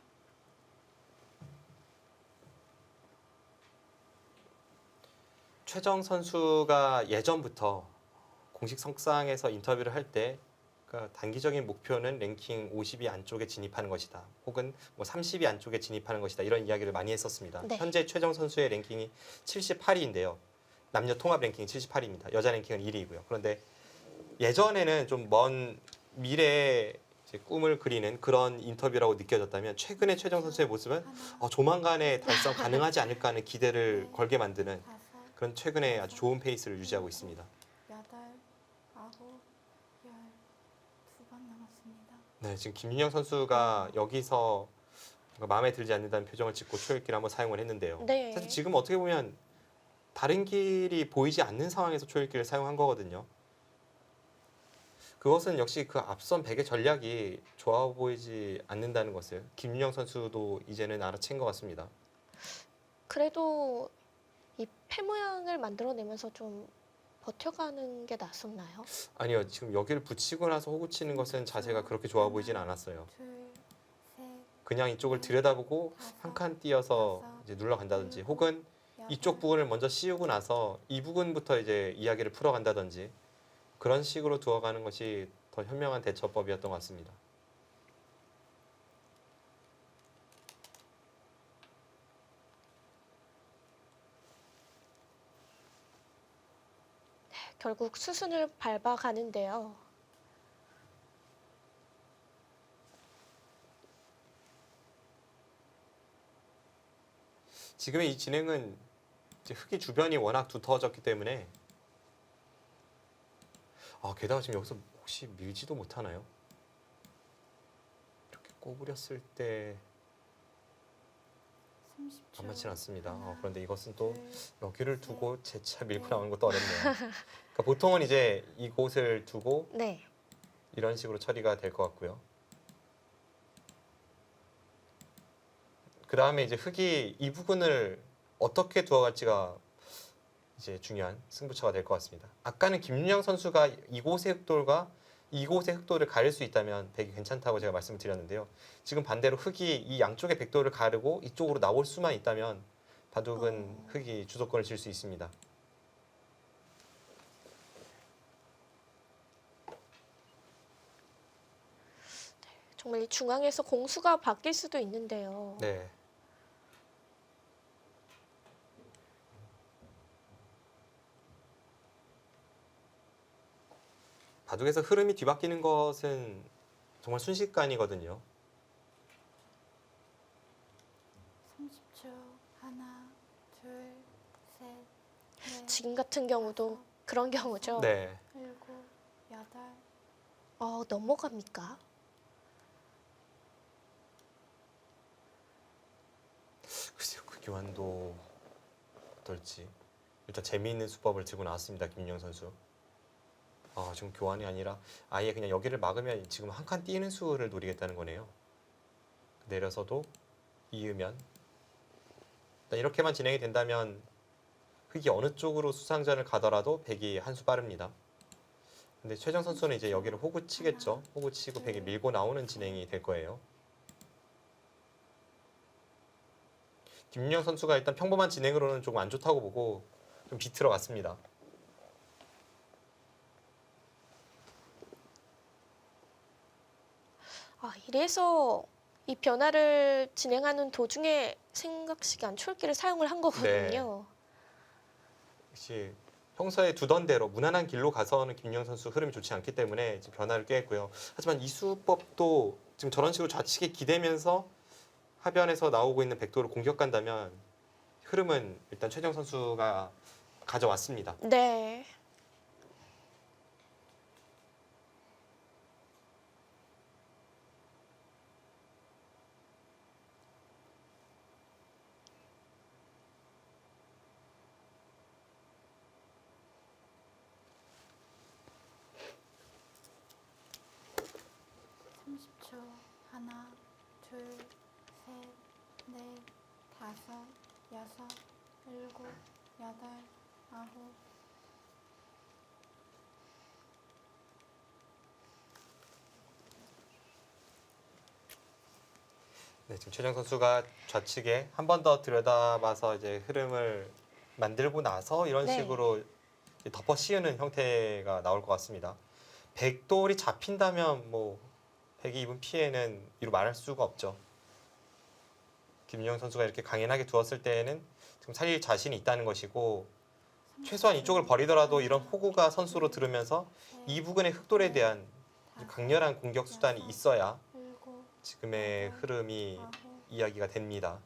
최정 선수가 예전부터 공식 석상에서 인터뷰를 할 때 그러니까 단기적인 목표는 랭킹 50위 안쪽에 진입하는 것이다. 혹은 뭐 30위 안쪽에 진입하는 것이다. 이런 이야기를 많이 했었습니다.
네.
현재 최정 선수의 랭킹이 78위인데요. 남녀 통합 랭킹이 78위입니다. 여자 랭킹은 1위이고요. 그런데 예전에는 좀 먼 미래의 이제 꿈을 그리는 그런 인터뷰라고 느껴졌다면 최근의 최정 선수의 모습은
하나,
조만간에 달성 가능하지 않을까 하는 기대를 걸게 만드는
다섯,
그런 최근에 아주 좋은 페이스를 유지하고 있습니다.
여덟, 아홉, 열. 2번 남았습니다.
네, 지금 김윤영 선수가 여기서 뭔가 마음에 들지 않는다는 표정을 짓고 초읽기를 한번 사용을 했는데요.
네.
사실 지금 어떻게 보면 다른 길이 보이지 않는 상황에서 초읽기를 사용한 거거든요. 그것은 역시 그 앞선 백의 전략이 좋아 보이지 않는다는 것을 김윤영 선수도 이제는 알아챈 것 같습니다.
그래도 이 패 모양을 만들어내면서 좀 버텨가는 게 낫었나요?
아니요, 지금 여기를 붙이고 나서 호구 치는 것은 자세가 그렇게 좋아 보이진 않았어요.
둘, 셋,
그냥 이쪽을 들여다보고
다섯,
한 칸 띄어서 이제 눌러간다든지 혹은
여덟.
이쪽 부분을 먼저 씌우고 나서 이 부분부터 이제 이야기를 풀어간다든지 그런 식으로 두어가는 것이 더 현명한 대처법이었던 것 같습니다.
결국 수순을 밟아가는데요.
지금의 이 진행은 이제 흙이 주변이 워낙 두터워졌기 때문에 게다가 지금 여기서 혹시 밀지도 못하나요? 이렇게 꼬부렸을 때
30초.
만만치 않습니다.
하나,
그런데 이것은 또
둘,
여기를 두고 재차 밀고
네.
나오는 것도 어렵네요. 그러니까 보통은 이제 이곳을 두고
네.
이런 식으로 처리가 될 것 같고요. 그 다음에 이제 흙이 이 부분을 어떻게 두어갈지가 이제 중요한 승부처가 될 것 같습니다. 아까는 김윤영 선수가 이곳의 흑돌과 이곳의 흑돌을 가릴 수 있다면 백이 괜찮다고 제가 말씀을 드렸는데요. 지금 반대로 흙이 이 양쪽의 백돌을 가르고 이쪽으로 나올 수만 있다면 바둑은 흙이 주도권을 쥘 수 있습니다.
정말 이 중앙에서 공수가 바뀔 수도 있는데요.
네. 바둑에서 흐름이 뒤바뀌는 것은 정말 순식간이거든요.
30초. 하나, 둘, 셋, 넷,
지금 같은 경우도 그런 경우죠.
네.
일곱, 여덟.
넘어갑니까?
글쎄요, 그 교환도 어떨지. 일단 재미있는 수법을 들고 나왔습니다, 김윤영 선수. 지금 교환이 아니라 아예 그냥 여기를 막으면 지금 한 칸 띄는 수를 노리겠다는 거네요. 내려서도 이으면 일단 이렇게만 진행이 된다면 흙이 어느 쪽으로 수상전을 가더라도 백이 한 수 빠릅니다. 근데 최정 선수는 이제 여기를 호구 치겠죠. 호구 치고 백이 밀고 나오는 진행이 될 거예요. 김윤영 선수가 일단 평범한 진행으로는 조금 안 좋다고 보고 좀 비틀어 갔습니다.
이래서 이 변화를 진행하는 도중에 생각 시간 초읽기를 사용을 한 거거든요.
역시 평소에 두던 대로 무난한 길로 가서는 김윤영 선수 흐름이 좋지 않기 때문에 이제 변화를 꾀했고요. 하지만 이 수법도 지금 저런 식으로 좌측에 기대면서 하변에서 나오고 있는 백도를 공격한다면 흐름은 일단 최정 선수가 가져왔습니다.
네.
하나, 둘, 셋, 넷, 다섯, 여섯, 일곱, 여덟, 아홉.
네, 지금 최정 선수가 좌측에 한 번 더 들여다봐서 이제 흐름을 만들고 나서 이런
네.
식으로 덮어 씌우는 형태가 나올 것 같습니다. 백돌이 잡힌다면 뭐 백이 입은 피해는 이루 말할 수가 없죠. 김윤영 선수가 이렇게 강인하게 두었을 때에는 지금 살릴 자신이 있다는 것이고 최소한 이쪽을 버리더라도 이런 호구가 선수로 들으면서 이 부근의 흑돌에 대한 강렬한 공격 수단이 있어야
일곱,
지금의 흐름이
아홉.
이야기가 됩니다.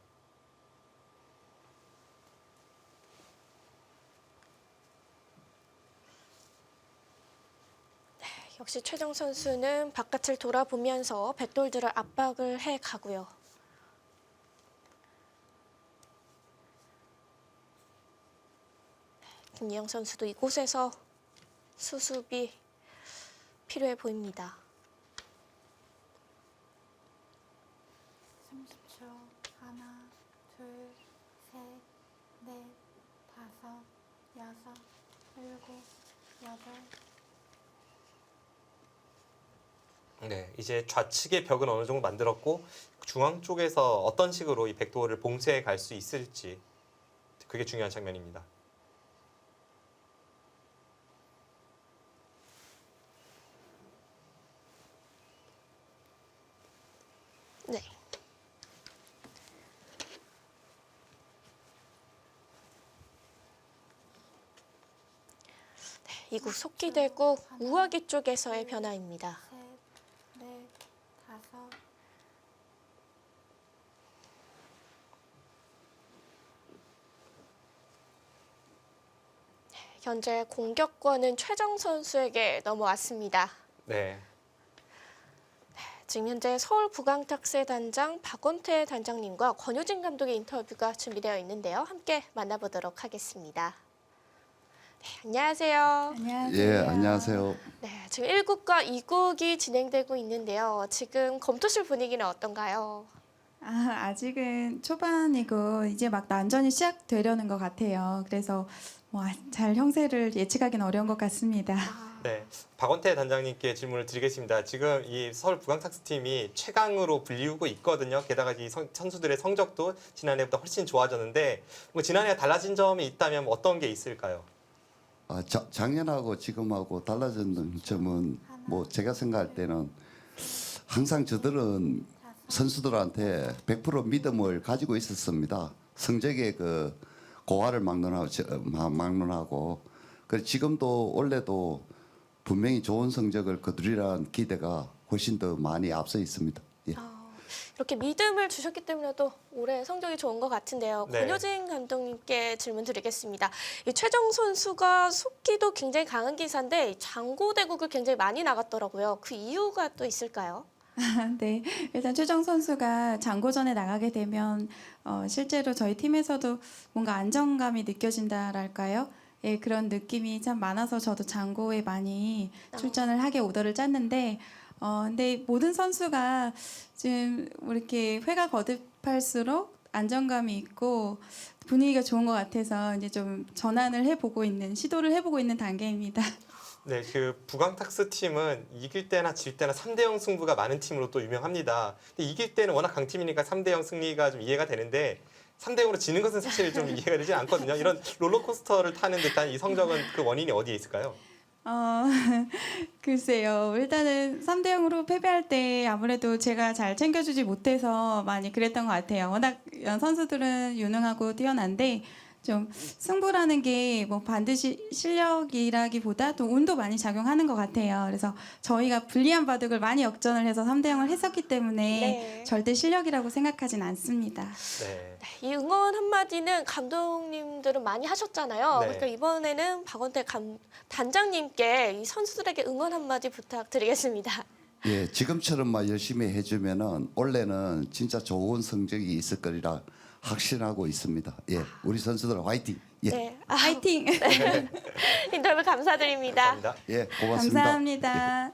역시 최정 선수는 바깥을 돌아보면서 백돌들을 압박을 해 가고요. 김유영 선수도 이곳에서 수습이 필요해 보입니다.
30초. 하나, 둘, 셋, 넷, 다섯, 여섯, 일곱, 여덟.
네, 이제 좌측의 벽은 어느 정도 만들었고 중앙 쪽에서 어떤 식으로 이 백도를 봉쇄해 갈 수 있을지 그게 중요한 장면입니다.
네. 이곳 속기대구 우아기 쪽에서의 변화입니다.
셋, 넷, 다섯.
현재 공격권은 최정 선수에게 넘어왔습니다.
네,
지금 현재 서울 부강탁세 단장 박원태 단장님과 권효진 감독의 인터뷰가 준비되어 있는데요. 함께 만나보도록 하겠습니다. 네, 안녕하세요.
안녕하세요.
예, 안녕하세요.
네, 지금 1국과 2국이 진행되고 있는데요. 지금 검토실 분위기는 어떤가요?
아직은 초반이고 이제 막 난전이 시작되려는 것 같아요. 그래서 잘 형세를 예측하기는 어려운 것 같습니다.
네, 박원태 단장님께 질문을 드리겠습니다. 지금 이 서울 부강탁스팀이 최강으로 불리우고 있거든요. 게다가 이 선수들의 성적도 지난해보다 훨씬 좋아졌는데 뭐 지난해와 달라진 점이 있다면 어떤 게 있을까요?
작년하고 지금하고 달라진 점은 뭐 제가 생각할 때는 항상 저들은 선수들한테 100% 믿음을 가지고 있었습니다. 성적의 그 고하를 막론하고 그 지금도 올해도 분명히 좋은 성적을 거두리라는 기대가 훨씬 더 많이 앞서 있습니다. 예.
이렇게 믿음을 주셨기 때문에 또 올해 성적이 좋은 것 같은데요.
네.
권효진 감독님께 질문 드리겠습니다. 이 최정 선수가 속기도 굉장히 강한 기사인데 장고대국을 굉장히 많이 나갔더라고요. 그 이유가 또 있을까요?
네, 일단 최정 선수가 장고전에 나가게 되면 실제로 저희 팀에서도 뭔가 안정감이 느껴진다랄까요? 예, 그런 느낌이 참 많아서 저도 장고에 많이 출전을 하게 오더를 짰는데 근데 모든 선수가 지금 이렇게 회가 거듭할수록 안정감이 있고 분위기가 좋은 것 같아서 이제 좀 시도를 해보고 있는 단계입니다.
네, 그 부강탁스 팀은 이길 때나 질 때나 3대0 승부가 많은 팀으로 또 유명합니다. 근데 이길 때는 워낙 강팀이니까 3대0 승리가 좀 이해가 되는데 3대0으로 지는 것은 사실 좀 이해가 되지 않거든요. 이런 롤러코스터를 타는 듯한 이 성적은 그 원인이 어디에 있을까요?
글쎄요. 일단은 3대 0으로 패배할 때 아무래도 제가 잘 챙겨주지 못해서 많이 그랬던 것 같아요. 워낙 선수들은 유능하고 뛰어난데 좀 승부라는 게 뭐 반드시 실력이라기보다 또 운도 많이 작용하는 것 같아요. 그래서 저희가 불리한 바둑을 많이 역전을 해서 3대 0을 했었기 때문에
네.
절대 실력이라고 생각하진 않습니다.
네.
이 응원 한마디는 감독님들은 많이 하셨잖아요.
네.
그러니까 이번에는 박원태 단장님께 이 선수들에게 응원 한마디 부탁드리겠습니다.
예, 지금처럼만 열심히 해주면은 올해는 진짜 좋은 성적이 있을 거리라 확신하고 있습니다. 예, 우리 선수들 화이팅. 예,
네,
화이팅!
인터뷰 감사드립니다.
감사합니다.
예, 고맙습니다.
감사합니다.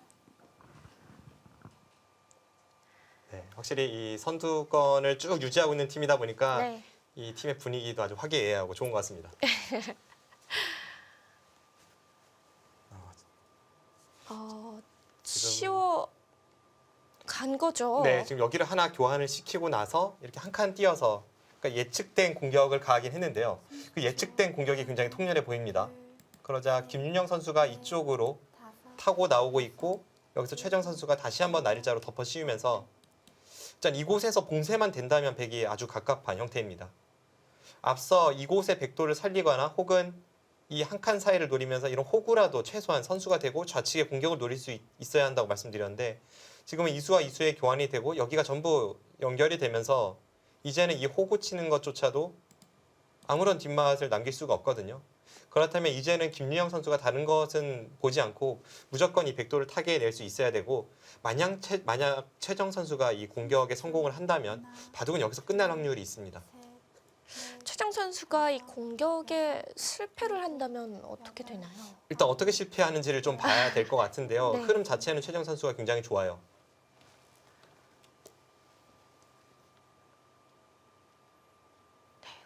네, 확실히 이 선두권을 쭉 유지하고 있는 팀이다 보니까
네.
이 팀의 분위기도 아주 화기애애하고 좋은 것 같습니다.
치워 간 거죠.
네, 지금 여기를 하나 교환을 시키고 나서 이렇게 한 칸 띄어서 그러니까 예측된 공격을 가하긴 했는데요. 그 예측된 공격이 굉장히 통렬해 보입니다. 그러자 김윤영 선수가 이쪽으로 타고 나오고 있고 여기서 최정 선수가 다시 한번 날일자로 덮어 씌우면서 일단 이곳에서 봉쇄만 된다면 백이 아주 갑갑한 형태입니다. 앞서 이곳의 백도를 살리거나 혹은 이 한 칸 사이를 노리면서 이런 호구라도 최소한 선수가 되고 좌측의 공격을 노릴 수 있어야 한다고 말씀드렸는데 지금은 이수와 이수의 교환이 되고 여기가 전부 연결이 되면서 이제는 이 호구 치는 것조차도 아무런 뒷맛을 남길 수가 없거든요. 그렇다면 이제는 김유영 선수가 다른 것은 보지 않고 무조건 이 백도를 타게 낼 수 있어야 되고 만약 최정 선수가 이 공격에 성공을 한다면 바둑은 여기서 끝날 확률이 있습니다.
최정 선수가 이 공격에 실패를 한다면 어떻게 되나요?
일단 어떻게 실패하는지를 좀 봐야 될 것 같은데요.
네.
흐름 자체는 최정 선수가 굉장히 좋아요.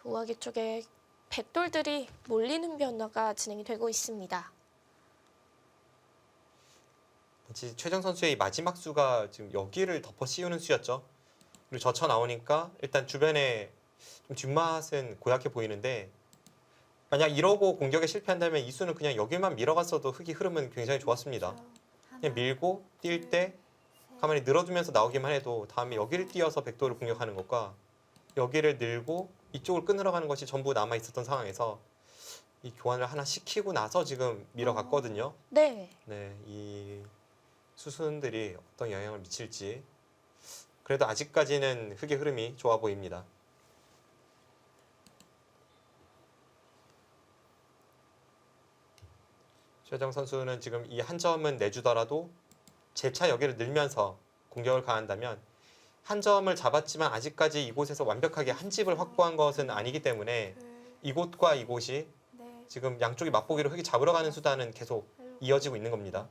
우아기 쪽에 백돌들이 몰리는 변화가 진행이 되고 있습니다.
최정 선수의 이 마지막 수가 지금 여기를 덮어 씌우는 수였죠. 그리고 젖혀 나오니까 일단 주변에 좀 뒷맛은 고약해 보이는데 만약 이러고 공격에 실패한다면 이 수는 그냥 여기만 밀어갔어도 흙이 흐름은 굉장히 좋았습니다. 그냥 밀고 뛸 때 가만히 늘어두면서 나오기만 해도 다음에 여기를 띄어서 백도를 공격하는 것과 여기를 늘고 이쪽을 끊으러 가는 것이 전부 남아 있었던 상황에서 이 교환을 하나 시키고 나서 지금 밀어갔거든요.
네.
네, 이 수순들이 어떤 영향을 미칠지 그래도 아직까지는 흙의 흐름이 좋아 보입니다. 최정 선수는 지금 이 한 점은 내주더라도 재차 여기를 늘면서 공격을 가한다면 한 점을 잡았지만 아직까지 이곳에서 완벽하게 한 집을 확보한 것은 아니기 때문에 이곳과 이곳이 지금 양쪽이 맛보기로 흙이 잡으러 가는 수단은 계속 이어지고 있는 겁니다.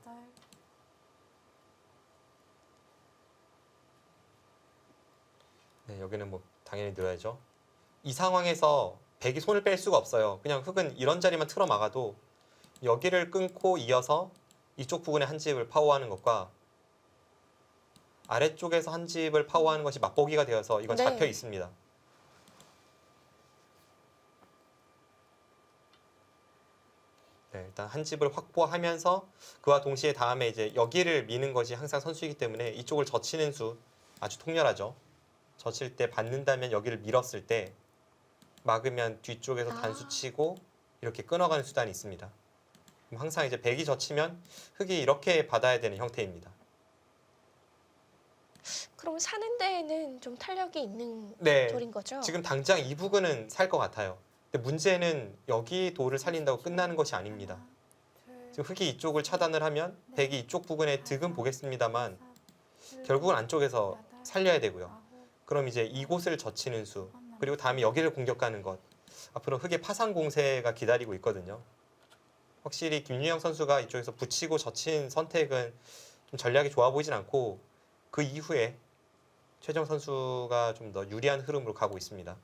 네, 여기는 뭐 당연히 늘어야죠. 이 상황에서 백이 손을 뺄 수가 없어요. 그냥 흙은 이런 자리만 틀어 막아도 여기를 끊고 이어서 이쪽 부분에 한 집을 파워하는 것과 아래쪽에서 한 집을 파워하는 것이 맛보기가 되어서 이건
네.
잡혀 있습니다. 네, 일단 한 집을 확보하면서 그와 동시에 다음에 이제 여기를 미는 것이 항상 선수이기 때문에 이쪽을 젖히는 수 아주 통렬하죠. 젖힐 때 받는다면 여기를 밀었을 때 막으면 뒤쪽에서 단수 치고 이렇게 끊어가는 수단이 있습니다. 그럼 항상 이제 백이 젖히면 흙이 이렇게 받아야 되는 형태입니다.
그럼 사는 데에는 좀 탄력이 있는
네,
돌인 거죠?
지금 당장 이 부근은 살 것 같아요. 근데 문제는 여기 돌을 살린다고 끝나는 것이 아닙니다. 지금 흙이 이쪽을 차단을 하면 백이 이쪽 부근에 득은 보겠습니다만 결국은 안쪽에서 살려야 되고요. 그럼 이제 이곳을 젖히는 수 그리고 다음에 여기를 공격하는 것 앞으로 흙의 파상 공세가 기다리고 있거든요. 확실히 김유영 선수가 이쪽에서 붙이고 젖힌 선택은 좀 전략이 좋아 보이진 않고 그 이후에 최정 선수가 좀 더 유리한 흐름으로 가고 있습니다.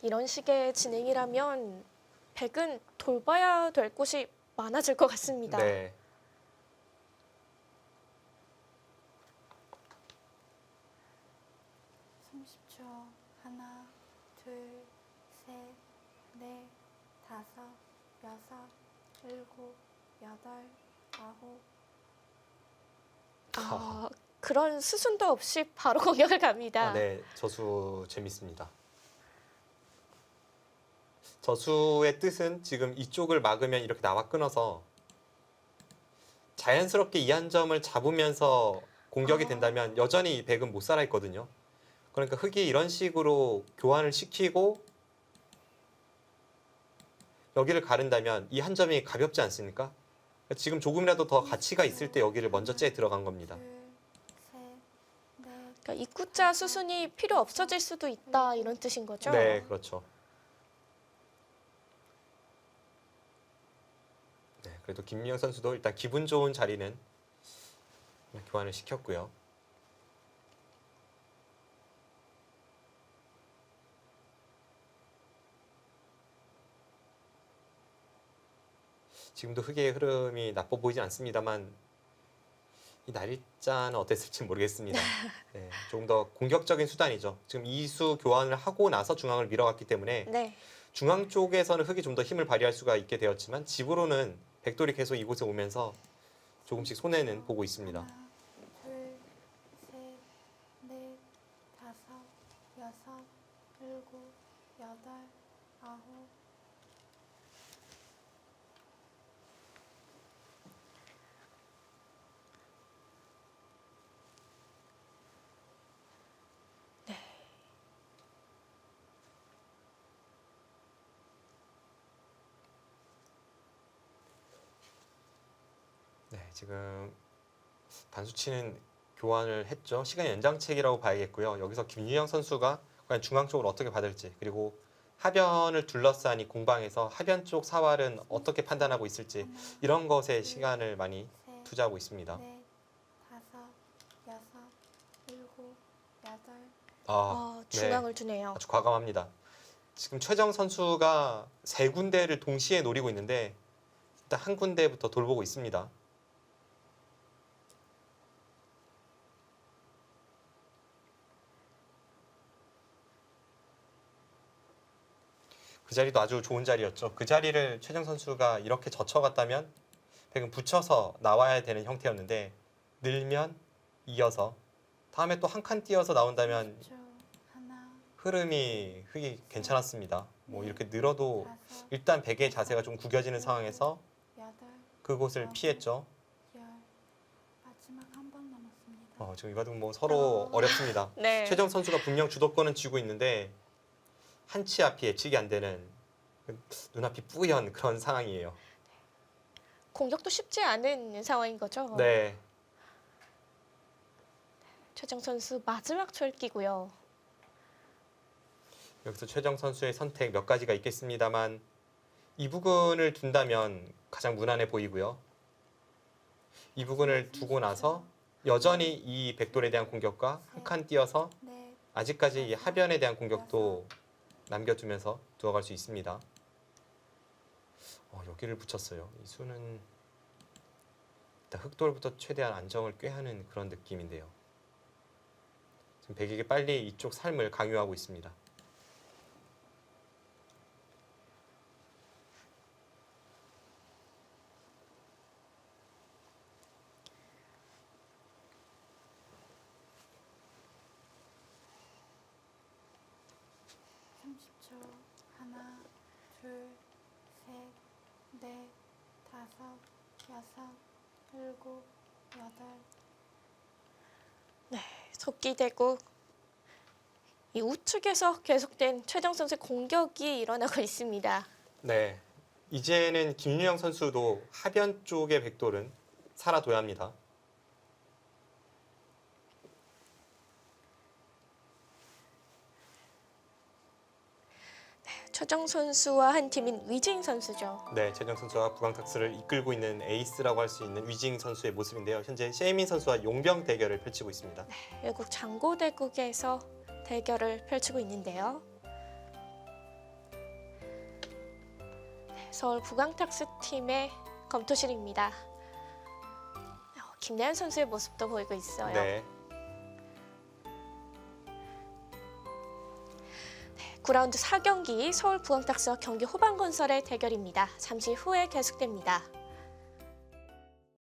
이런 식의 진행이라면 백은 돌봐야 될 곳이 많아질 것 같습니다.
네.
하나, 둘, 셋, 넷, 다섯, 여섯, 일곱, 여덟, 아홉.
그런 수순도 없이 바로 공격을 갑니다.
네, 저수 재밌습니다. 저수의 뜻은 지금 이쪽을 막으면 이렇게 나와 끊어서 자연스럽게 이 한 점을 잡으면서 공격이 된다면 여전히 이 백은 못 살아 있거든요. 그러니까 흙이 이런 식으로 교환을 시키고 여기를 가른다면 이 한 점이 가볍지 않습니까? 지금 조금이라도 더 가치가 있을 때 여기를 먼저 째 들어간 겁니다.
그러니까 입구자 수순이 필요 없어질 수도 있다 이런 뜻인 거죠?
네, 그렇죠. 네, 그래도 김민영 선수도 일단 기분 좋은 자리는 교환을 시켰고요. 지금도 흙의 흐름이 나빠 보이지 않습니다만 이 날짜는 어땠을지 모르겠습니다. 네, 조금 더 공격적인 수단이죠. 지금 이수 교환을 하고 나서 중앙을 밀어갔기 때문에
네.
중앙 쪽에서는 흙이 좀 더 힘을 발휘할 수가 있게 되었지만 집으로는 백돌이 계속 이곳에 오면서 조금씩 손해는 보고 있습니다.
하나, 둘, 셋, 넷, 다섯, 여섯, 일곱, 여덟, 아홉.
네, 지금 단수치는 교환을 했죠. 시간 연장책이라고 봐야겠고요. 여기서 김유영 선수가 과연 중앙 쪽을 어떻게 받을지 그리고 하변을 둘러싼 이 공방에서 하변 쪽 사활은 어떻게 판단하고 있을지 이런 것에 시간을 많이
셋,
투자하고 있습니다.
넷, 다섯, 여섯, 일곱, 여덟.
중앙을 두네요.
아주 과감합니다. 지금 최정 선수가 세 군데를 동시에 노리고 있는데 일단 한 군데부터 돌보고 있습니다. 그 자리도 아주 좋은 자리였죠. 그 자리를 최정 선수가 이렇게 젖혀갔다면 백은 붙여서 나와야 되는 형태였는데 늘면 이어서 다음에 또 한 칸 띄어서 나온다면
하나,
흐름이 괜찮았습니다. 뭐 이렇게 늘어도
다섯,
일단 백의 자세가 좀 구겨지는 상황에서
여덟,
그곳을 피했죠.
열. 마지막 한 번 남았습니다.
지금 이거도 뭐 서로 어렵습니다.
네.
최정 선수가 분명 주도권은 쥐고 있는데 한 치 앞이 예측이 안 되는 눈앞이 뿌연 그런 상황이에요.
공격도 쉽지 않은 상황인 거죠?
네.
최정 선수 마지막 출기고요.
여기서 최정 선수의 선택 몇 가지가 있겠습니다만 이 부근을 둔다면 가장 무난해 보이고요. 이 부근을 두고 나서 여전히 이 백돌에 대한 공격과 한 칸 띄어서
네.
아직까지 이 하변에 대한 공격도 남겨두면서 두어갈 수 있습니다. 여기를 붙였어요. 이 수는 일단 흑돌부터 최대한 안정을 꾀하는 그런 느낌인데요. 지금 백에게 빨리 이쪽 삶을 강요하고 있습니다.
30초. 하나, 둘, 셋, 넷, 다섯, 여섯, 일곱, 여덟.
속기대국 이 우측에서 계속된 최정 선수의 공격이 일어나고 있습니다.
네, 이제는 김유영 선수도 하변 쪽의 백돌은 살아둬야 합니다.
최정 선수와 한 팀인 위징 선수죠.
네, 최정 선수와 부강탁스를 이끌고 있는 에이스라고 할 수 있는 위징 선수의 모습인데요. 현재 셰이민 선수와 용병 대결을 펼치고 있습니다.
일국 장고대국에서 대결을 펼치고 있는데요. 서울 부강탁스 팀의 검토실입니다. 김나연 선수의 모습도 보이고 있어요.
네,
9라운드 4경기 서울 부강탁스와 경기 호반건설의 대결입니다. 잠시 후에 계속됩니다.